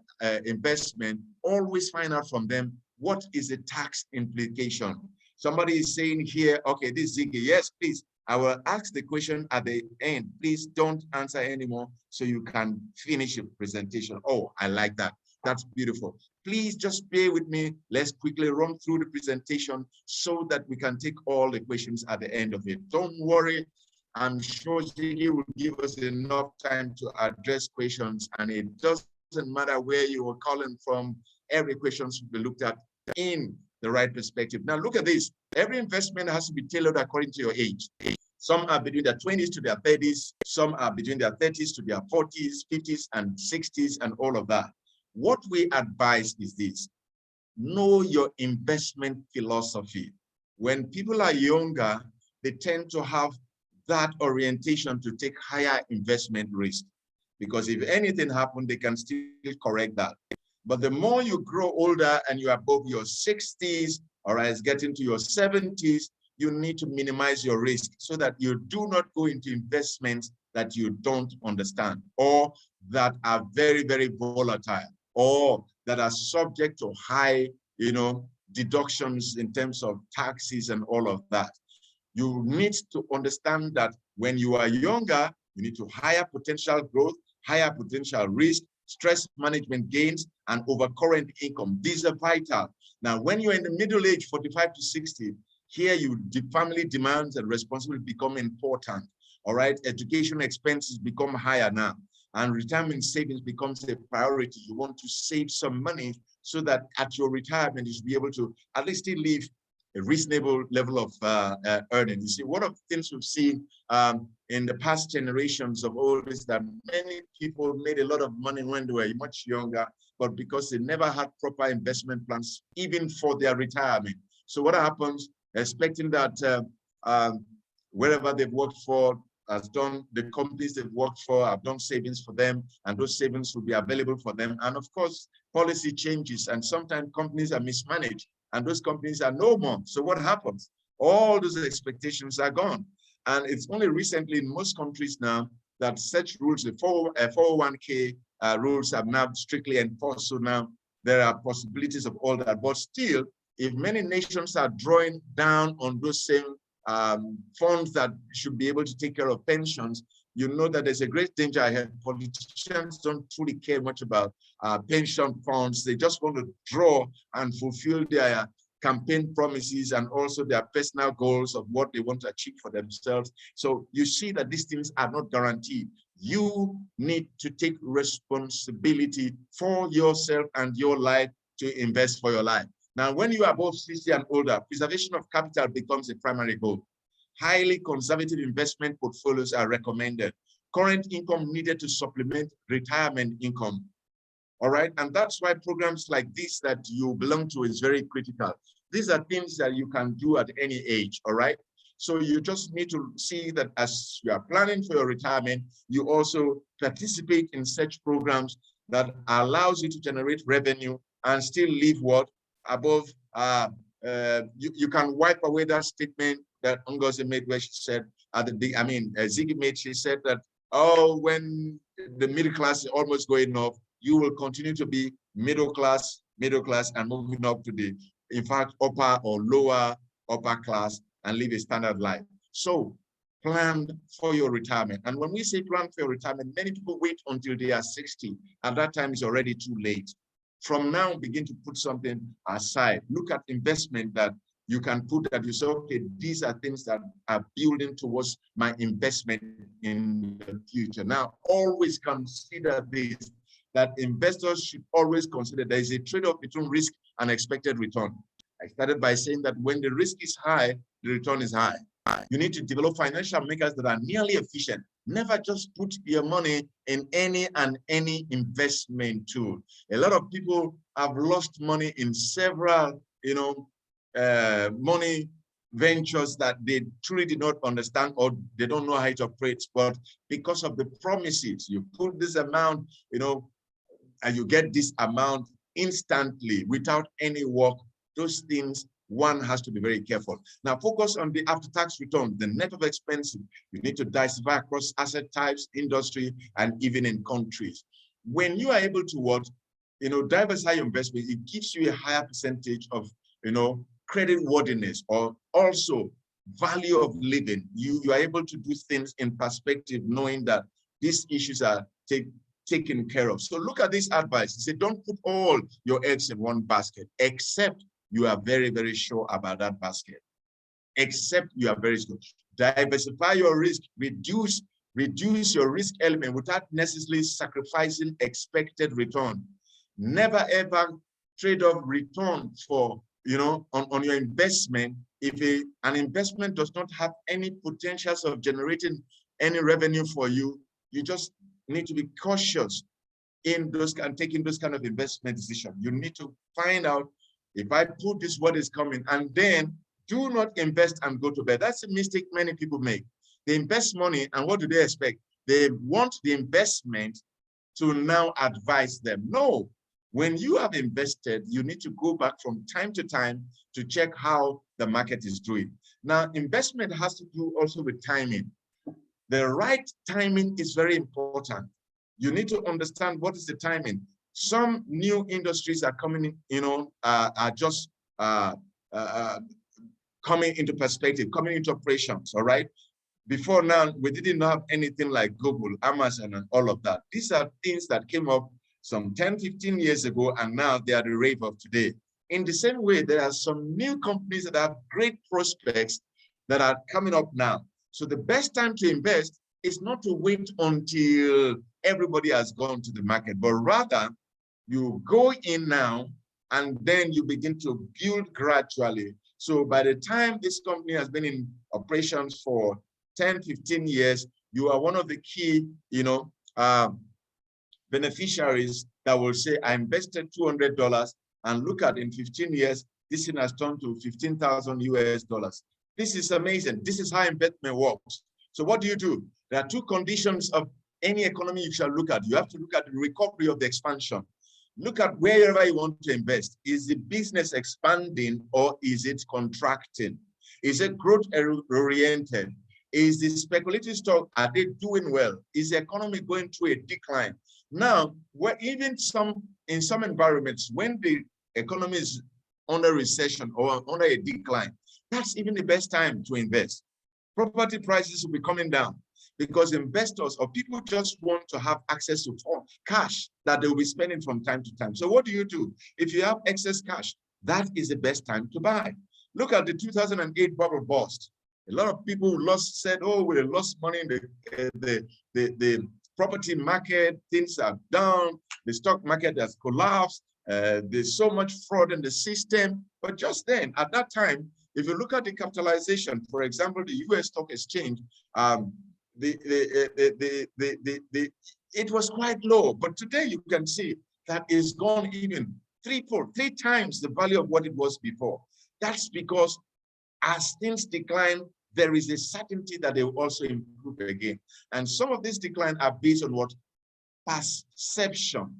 investment, always find out from them what is the tax implication. Somebody is saying here, okay, this Ziggy, yes, please. I will ask the question at the end. Please don't answer anymore so you can finish your presentation. Oh, I like that. That's beautiful. Please just bear with me. Let's quickly run through the presentation so that we can take all the questions at the end of it. Don't worry. I'm sure Ziggy will give us enough time to address questions, and it doesn't matter where you are calling from. Every question should be looked at in the right perspective. Now look at this. Every investment has to be tailored according to your age. Some are between their 20s to their 30s. Some are between their 30s to their 40s, 50s, and 60s, and all of that. What we advise is this: know your investment philosophy. When people are younger, they tend to have that orientation to take higher investment risk, because if anything happens, they can still correct that. But the more you grow older and you're above your 60s, or as getting to your 70s, you need to minimize your risk so that you do not go into investments that you don't understand, or that are very, very volatile, or that are subject to high, deductions in terms of taxes and all of that. You need to understand that when you are younger, you need to higher potential growth, higher potential risk, stress management gains, and overcurrent income. These are vital. Now, when you're in the middle age, 45 to 60, here the family demands and responsibility become important. All right, education expenses become higher now. and retirement savings becomes a priority. You want to save some money so that at your retirement, you should be able to at least still live a reasonable level of earning. You see, one of the things we've seen in the past generations of old is that many people made a lot of money when they were much younger, but because they never had proper investment plans, even for their retirement. So what happens, expecting that wherever they've worked for, has done, the companies they've worked for have done savings for them, and those savings will be available for them. And of course, policy changes, and sometimes companies are mismanaged, and those companies are no more. So what happens? All those expectations are gone. And it's only recently in most countries now that such rules, the 401k rules are now strictly enforced. So now there are possibilities of all that. But still, if many nations are drawing down on those same funds that should be able to take care of pensions, you know that there's a great danger ahead. Politicians don't truly care much about pension funds. They just want to draw and fulfill their campaign promises and also their personal goals of what they want to achieve for themselves. So you see that these things are not guaranteed. You need to take responsibility for yourself and your life to invest for your life. Now, when you are above 60 and older, preservation of capital becomes a primary goal. Highly conservative investment portfolios are recommended. Current income needed to supplement retirement income. All right, and that's why programs like this that you belong to is very critical. These are things that you can do at any age, all right? So you just need to see that as you are planning for your retirement, you also participate in such programs that allows you to generate revenue and still live what? Above, you can wipe away that statement that Ngozi made where she said, Ziggy made, she said that, oh, when the middle class is almost going off, you will continue to be middle class, and moving up to the, in fact, upper or lower upper class and live a standard life. So plan for your retirement. And when we say plan for your retirement, many people wait until they are 60. At that time, it's already too late. From now, begin to put something aside. Look at investment that you can put that you say, okay, these are things that are building towards my investment in the future. Now, always consider this, that investors should always consider there is a trade-off between risk and expected return. I started by saying that when the risk is high, the return is high. You need to develop financial makers that are nearly efficient. Never just put your money in any investment tool. A lot of people have lost money in several, money ventures that they truly did not understand, or they don't know how it operates. But because of the promises, you put this amount, and you get this amount instantly without any work. Those things, one has to be very careful. Now, focus on the after-tax return, the net of expenses. You need to diversify across asset types, industry, and even in countries. When you are able to diversify your investment, it gives you a higher percentage of, credit worthiness, or also value of living. You are able to do things in perspective, knowing that these issues are taken care of. So look at this advice. Say, don't put all your eggs in one basket, except you are very, very sure about that basket. Except you are very sure. Diversify your risk, reduce your risk element without necessarily sacrificing expected return. Never ever trade off return for, on your investment. If an investment does not have any potentials of generating any revenue for you, you just need to be cautious in those and taking those kind of investment decisions. You need to find out, if I put this, what is coming, and then do not invest and go to bed. That's a mistake many people make. They invest money, and what do they expect? They want the investment to now advise them. No, when you have invested, you need to go back from time to time to check how the market is doing. Now, investment has to do also with timing. The right timing is very important. You need to understand what is the timing. Some new industries are coming, are just coming into perspective, coming into operations, all right? Before now, we didn't have anything like Google, Amazon, and all of that. These are things that came up some 10, 15 years ago, and now they are the rave of today. In the same way, there are some new companies that have great prospects that are coming up now. So the best time to invest is not to wait until everybody has gone to the market, but rather you go in now and then you begin to build gradually. So by the time this company has been in operations for 10, 15 years, you are one of the key, beneficiaries that will say, I invested $200 and look at in 15 years, this thing has turned to 15,000 US dollars. This is amazing. This is how investment works. So what do? There are two conditions of any economy you shall look at. You have to look at the recovery of the expansion. Look at wherever you want to invest. Is the business expanding or is it contracting? Is it growth oriented? Is the speculative stock, are they doing well? Is the economy going through a decline? Now, in some environments, when the economy is under recession or under a decline, that's even the best time to invest. Property prices will be coming down because investors or people just want to have access to cash that they will be spending from time to time. So what do? If you have excess cash, that is the best time to buy. Look at the 2008 bubble burst. A lot of people said, oh, we lost money in the property market, things are down, the stock market has collapsed, there's so much fraud in the system. But just then, at that time, if you look at the capitalization, for example, the US stock exchange, it was quite low. But today you can see that it's gone even three times the value of what it was before. That's because as things decline, there is a certainty that they will also improve again. And some of these decline are based on what? Perception.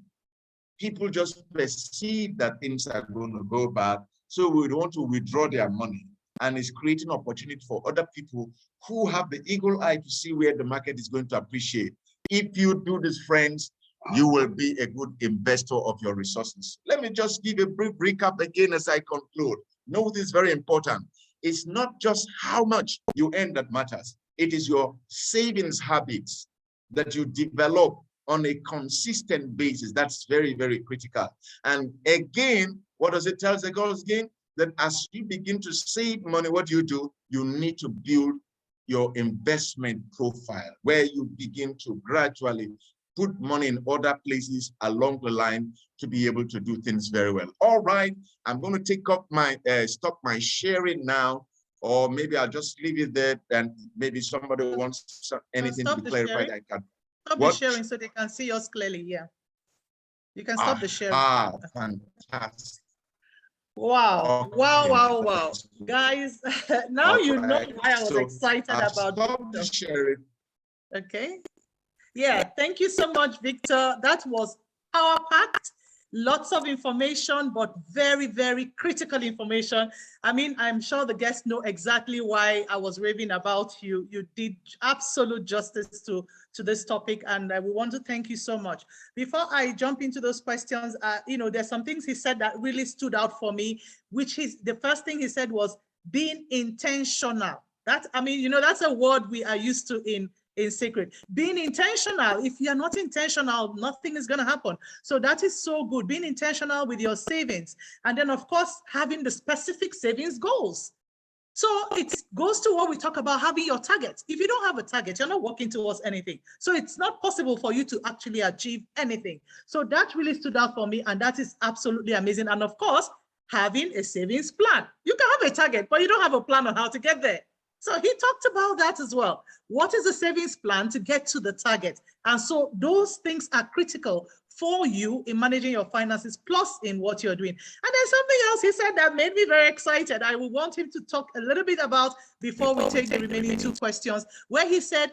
People just perceive that things are going to go bad, so we want to withdraw their money. And it's creating opportunity for other people who have the eagle eye to see where the market is going to appreciate. If you do this, friends, you will be a good investor of your resources. Let me just give a brief recap again as I conclude. Know this is very important. It's not just how much you earn that matters. It is your savings habits that you develop on a consistent basis. That's very, very critical. And again, what does it tell us again? That as you begin to save money, what do? You need to build your investment profile where you begin to gradually put money in other places along the line to be able to do things very well. All right, I'm going to take up stop my sharing now, or maybe I'll just leave it there and maybe somebody wants anything to be clarified. I can. Stop the sharing so they can see us clearly. Yeah, you can stop the sharing. Fantastic. Wow, okay. Wow. Guys, now you know why I was excited about the sharing. Okay. Yeah, thank you so much, Victor. That was power-packed. Lots of information, but very, very critical information. I mean, I'm sure the guests know exactly why I was raving about you. You did absolute justice to this topic, and we want to thank you so much. Before I jump into those questions, there's some things he said that really stood out for me, which is the first thing he said was being intentional. That's a word we are used to in secret. Being intentional. If you're not intentional, nothing is going to happen. So that is so good. Being intentional with your savings. And then, of course, having the specific savings goals. So it goes to what we talk about, having your targets. If you don't have a target, you're not working towards anything. So it's not possible for you to actually achieve anything. So that really stood out for me. And that is absolutely amazing. And of course, having a savings plan. You can have a target, but you don't have a plan on how to get there. So he talked about that as well. What is the savings plan to get to the target? And so those things are critical for you in managing your finances, plus in what you're doing. And there's something else he said that made me very excited. I will want him to talk a little bit about before we take the remaining two questions, where he said,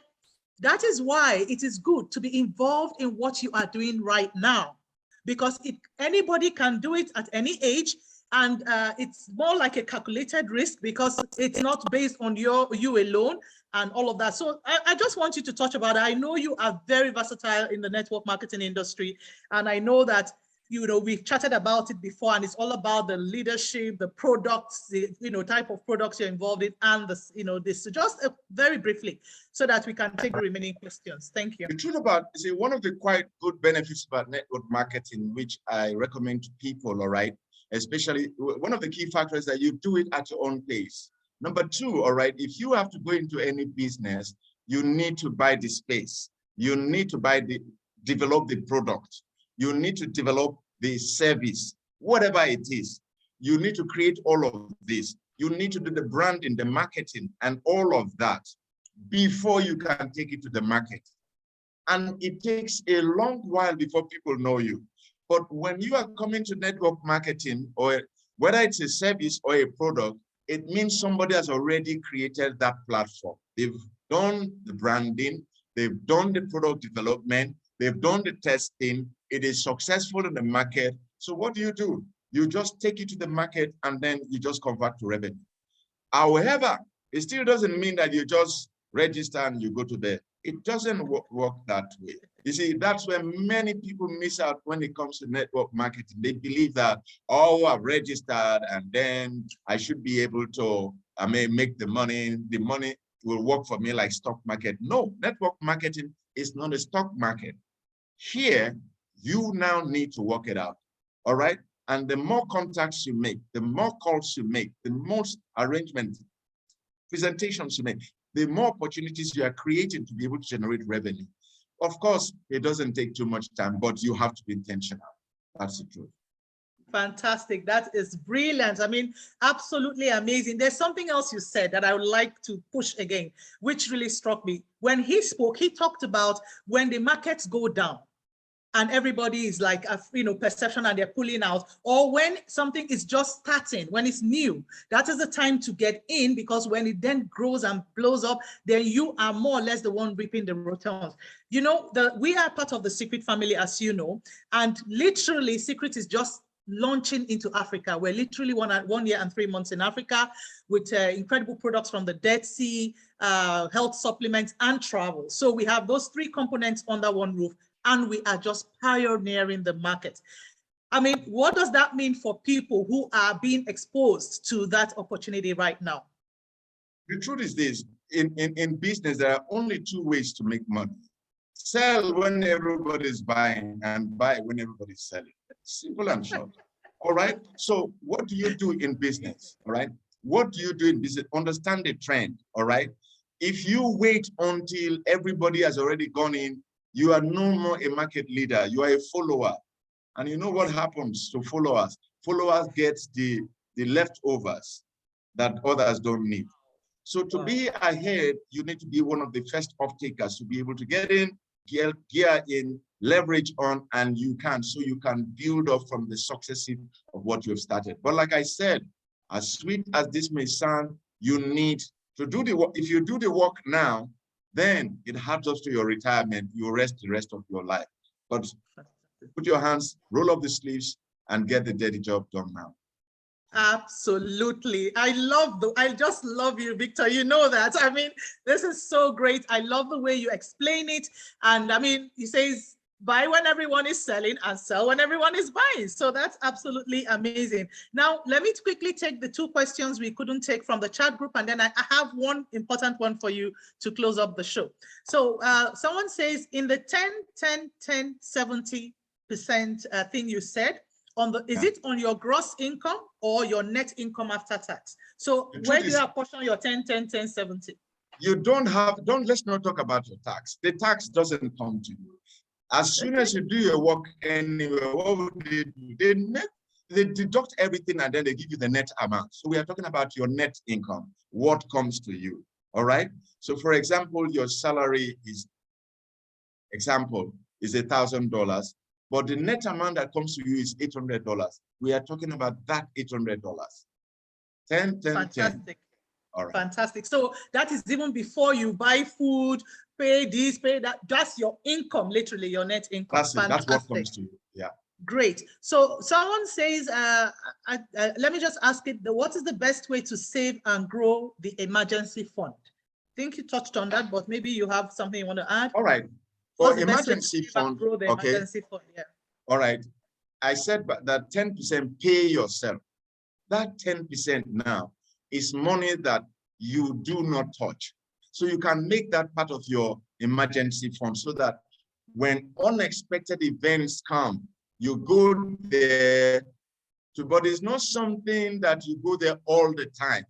that is why it is good to be involved in what you are doing right now, because anybody can do it at any age. And it's more like a calculated risk because it's not based on you alone and all of that. So I just want you to touch about it. I know you are very versatile in the network marketing industry. And I know that, we've chatted about it before, and it's all about the leadership, the products, the, type of products you're involved in, and this. So just very briefly, so that we can take the remaining questions. Thank you. The truth about, one of the quite good benefits about network marketing, which I recommend to people, all right, especially one of the key factors that you do it at your own pace. Number two, all right, if you have to go into any business, you need to buy the space. You need to buy develop the product. You need to develop the service, whatever it is. You need to create all of this. You need to do the branding, the marketing, and all of that before you can take it to the market. And it takes a long while before people know you. But when you are coming to network marketing, or whether it's a service or a product, it means somebody has already created that platform. They've done the branding, they've done the product development, they've done the testing, it is successful in the market. So what do? You just take it to the market and then you just convert to revenue. However, it still doesn't mean that you just register and you go to the, it doesn't work that way. You see, that's where many people miss out when it comes to network marketing. They believe that, oh, I've registered and then I should be able to, I may make the money will work for me like stock market. No, network marketing is not a stock market. Here, you now need to work it out, all right? And the more contacts you make, the more calls you make, the most arrangement, presentations you make, the more opportunities you are creating to be able to generate revenue. Of course, it doesn't take too much time, but you have to be intentional. That's the truth. Fantastic. That is brilliant. I mean, absolutely amazing. There's something else you said that I would like to push again, which really struck me. When he spoke, he talked about when the markets go down and everybody is like, perception and they're pulling out, or when something is just starting, when it's new, that is the time to get in, because when it then grows and blows up, then you are more or less the one reaping the returns. You know, we are part of the Secret family, as you know, and literally Secret is just launching into Africa. We're literally 1 year and 3 months in Africa with incredible products from the Dead Sea, health supplements and travel. So we have those 3 components under one roof, and we are just pioneering the market. I mean, what does that mean for people who are being exposed to that opportunity right now? The truth is this, in business, there are only 2 ways to make money. Sell when everybody's buying and buy when everybody's selling. Simple and short. All right. So what do you do in business? All right. What do you do in business? Understand the trend. All right. If you wait until everybody has already gone in, you are no more a market leader. You are a follower. And you know what happens to followers? Followers get the leftovers that others don't need. So to be ahead, you need to be one of the first off-takers to be able to get in, gear in, leverage on, and you can build up from the successes of what you've started. But like I said, as sweet as this may sound, you need to do the work. If you do the work now, then it adds up to your retirement. You rest the rest of your life. But put your hands, roll up the sleeves, and get the dirty job done now. Absolutely. I just love you, Victor. You know that. I mean, this is so great. I love the way you explain it. And I mean, he says, buy when everyone is selling and sell when everyone is buying. So that's absolutely amazing. Now, let me quickly take the 2 questions we couldn't take from the chat group. And then I have one important one for you to close up the show. So someone says, in the 10-70% thing you said, is it on your gross income or your net income after tax? So where do you apportion your 10-10-10-70? You let's not talk about your tax. The tax doesn't come to you. As soon as you do your work anywhere, what would they do? They deduct everything and then they give you the net amount. So we are talking about your net income, what comes to you, all right? So for example, your salary is $1,000, but the net amount that comes to you is $800. We are talking about that $800. 10, 10, Fantastic. 10. All right. Fantastic. So that is even before you buy food, pay this, pay that. That's your income, literally your net income. That's it. That's what comes to you. Yeah. Great. So someone says, let me just ask it, what is the best way to save and grow the emergency fund? I think you touched on that, but maybe you have something you want to add. All right. For emergency fund, okay. Emergency fund, yeah. All right. I said that 10% pay yourself. That 10% now is money that you do not touch. So you can make that part of your emergency fund so that when unexpected events come, you go there, but it's not something that you go there all the time.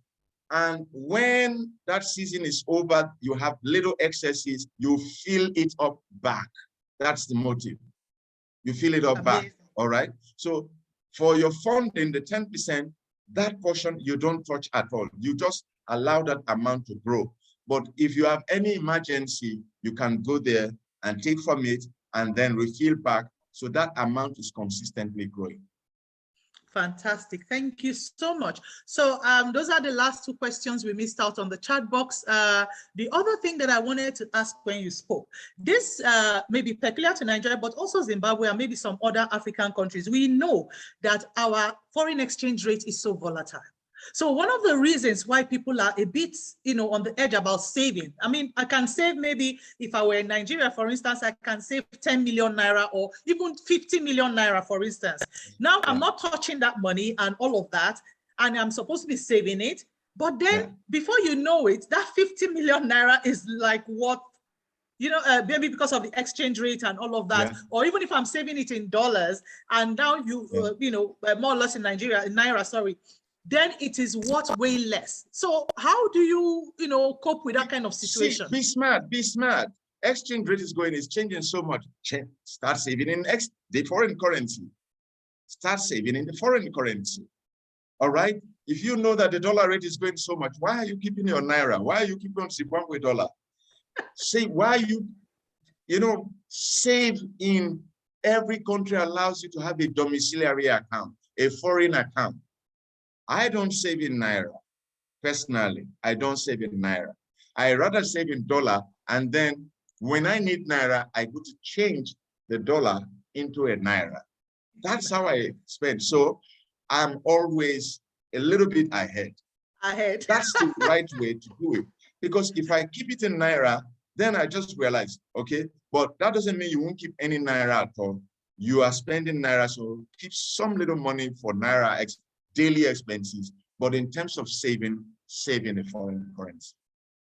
And when that season is over, you have little excesses, you fill it up back. That's the motive. You fill it up Amazing. back, all right? So for your funding, the 10%, that portion you don't touch at all. You just allow that amount to grow. But if you have any emergency, you can go there and take from it and then refill back. So that amount is consistently growing. Fantastic. Thank you so much. So those are the last two questions we missed out on the chat box. The other thing that I wanted to ask when you spoke, this may be peculiar to Nigeria, but also Zimbabwe and maybe some other African countries. We know that our foreign exchange rate is so volatile. So one of the reasons why people are a bit, on the edge about saving. I mean, I can save maybe if I were in Nigeria, for instance, I can save 10 million naira or even 50 million naira, for instance. Now I'm not touching that money and all of that, and I'm supposed to be saving it. But then before you know it, that 50 million naira is like what, maybe because of the exchange rate and all of that, or even if I'm saving it in dollars and now more or less in naira, sorry, then it is what way less. So how do you, cope with that kind of situation? Be smart, be smart. Exchange rate is changing so much. Start saving in the foreign currency. Start saving in the foreign currency. All right. If you know that the dollar rate is going so much, why are you keeping your naira? Why are you keeping on Zimbabwe dollar? Say why save in every country allows you to have a domiciliary account, a foreign account. I don't save in naira. Personally, I don't save in naira. I rather save in dollar, and then when I need naira, I go to change the dollar into a naira. That's how I spend. So I'm always a little bit ahead. That's the right way to do it. Because if I keep it in naira, then I just realize, okay, but that doesn't mean you won't keep any naira at all. You are spending naira, so keep some little money for naira daily expenses, but in terms of saving the foreign currency.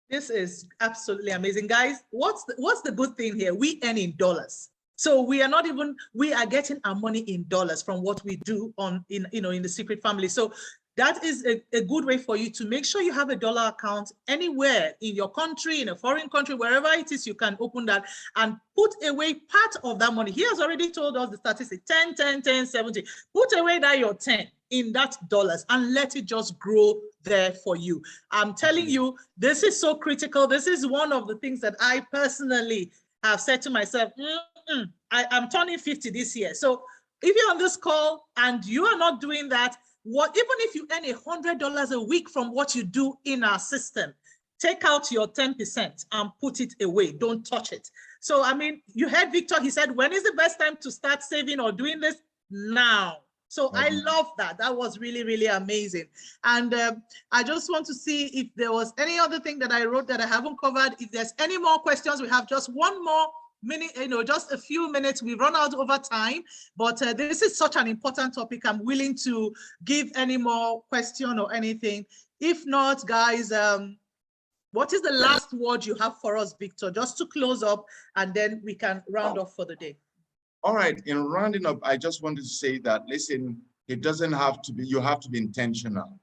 This is absolutely amazing, guys. What's the good thing here? We earn in dollars, so we are getting our money in dollars from what we do in the secret family. So that is a good way for you to make sure you have a dollar account anywhere in your country, in a foreign country, wherever it is, you can open that and put away part of that money. He has already told us the statistic, 10, 10, 10, 70. Put away that your 10 in that dollars and let it just grow there for you. I'm telling you, this is so critical. This is one of the things that I personally have said to myself, I'm turning 50 this year. So if you're on this call and you are not doing that, even if you earn $100 a week from what you do in our system, take out your 10% and put it away. Don't touch it. So, I mean, you heard Victor, he said, when is the best time to start saving or doing this? Now. So I love that. That was really, really amazing. And I just want to see if there was any other thing that I wrote that I haven't covered. If there's any more questions, we have just one more minute, just a few minutes. We've run out over time, but this is such an important topic. I'm willing to give any more question or anything. If not, guys, what is the last word you have for us, Victor, just to close up, and then we can round off for the day? All right, in rounding up, I just wanted to say that, listen, it doesn't have to be, you have to be intentional.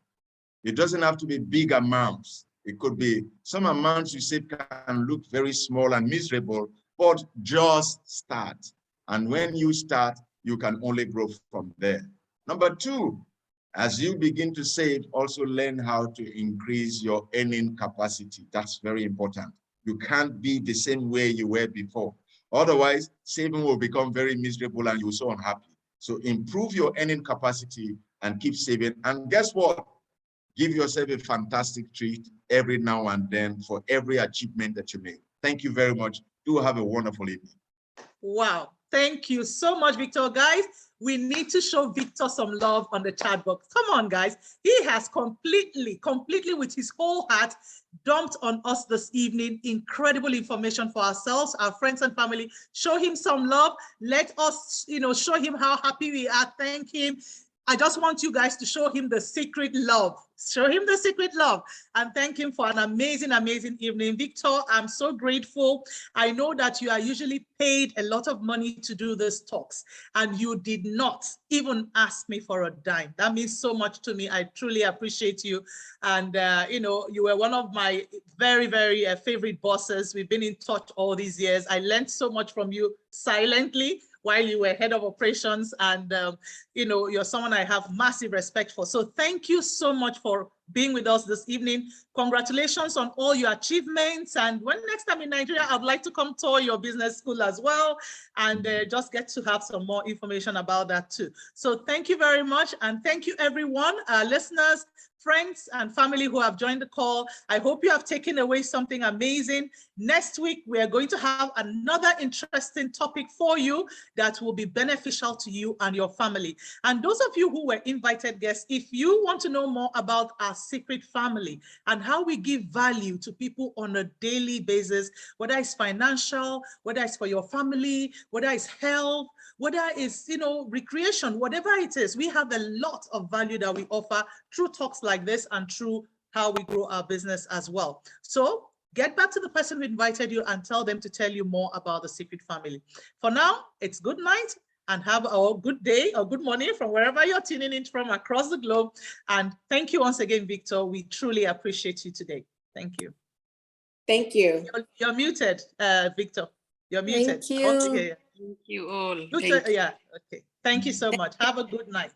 It doesn't have to be big amounts. It could be some amounts you save can look very small and miserable, but just start. And when you start, you can only grow from there. Number two, as you begin to save, also learn how to increase your earning capacity. That's very important. You can't be the same way you were before. Otherwise, saving will become very miserable and you're so unhappy. So improve your earning capacity and keep saving. And guess what? Give yourself a fantastic treat every now and then for every achievement that you make. Thank you very much. Do have a wonderful evening. Wow. Thank you so much, Victor. Guys, we need to show Victor some love on the chat box. Come on, guys. He has completely with his whole heart dumped on us this evening incredible information for ourselves, our friends and family. Show him some love. Let us, show him how happy we are. Thank him. I just want you guys to show him the secret love. Show him the secret love and thank him for an amazing, amazing evening. Victor, I'm so grateful. I know that you are usually paid a lot of money to do these talks and you did not even ask me for a dime. That means so much to me. I truly appreciate you. And, you know, you were one of my very, very favorite bosses. We've been in touch all these years. I learned so much from you silently while you were head of operations, and you know, you're someone I have massive respect for. So thank you so much for being with us this evening. Congratulations on all your achievements. And when next time in Nigeria, I'd like to come tour your business school as well and just get to have some more information about that too. So thank you very much. And thank you everyone, listeners, friends and family who have joined the call. I hope you have taken away something amazing. Next week, we are going to have another interesting topic for you that will be beneficial to you and your family. And those of you who were invited guests, if you want to know more about our secret family and how we give value to people on a daily basis, whether it's financial, whether it's for your family, whether it's health, whether it's, you know, recreation, whatever it is, we have a lot of value that we offer through talks like this and through how we grow our business as well. So get back to the person who invited you and tell them to tell you more about the secret family. For now, it's good night and have a good day or good morning from wherever you're tuning in from across the globe. And thank you once again, Victor. We truly appreciate you today. Thank you. Thank you. You're muted, Victor. You're muted. Thank you. Thank you all. Yeah, okay. Thank you so much. Have a good night.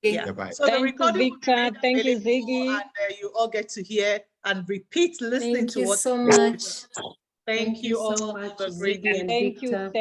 Yeah. Bye. So the Thank you, recording will be Victor. made Thank you, available Ziggy. and you all get to hear and repeat listening Thank to you what so much. Thank you so all. much, Have a great Ziggy and day. Thank you. Victor. Thank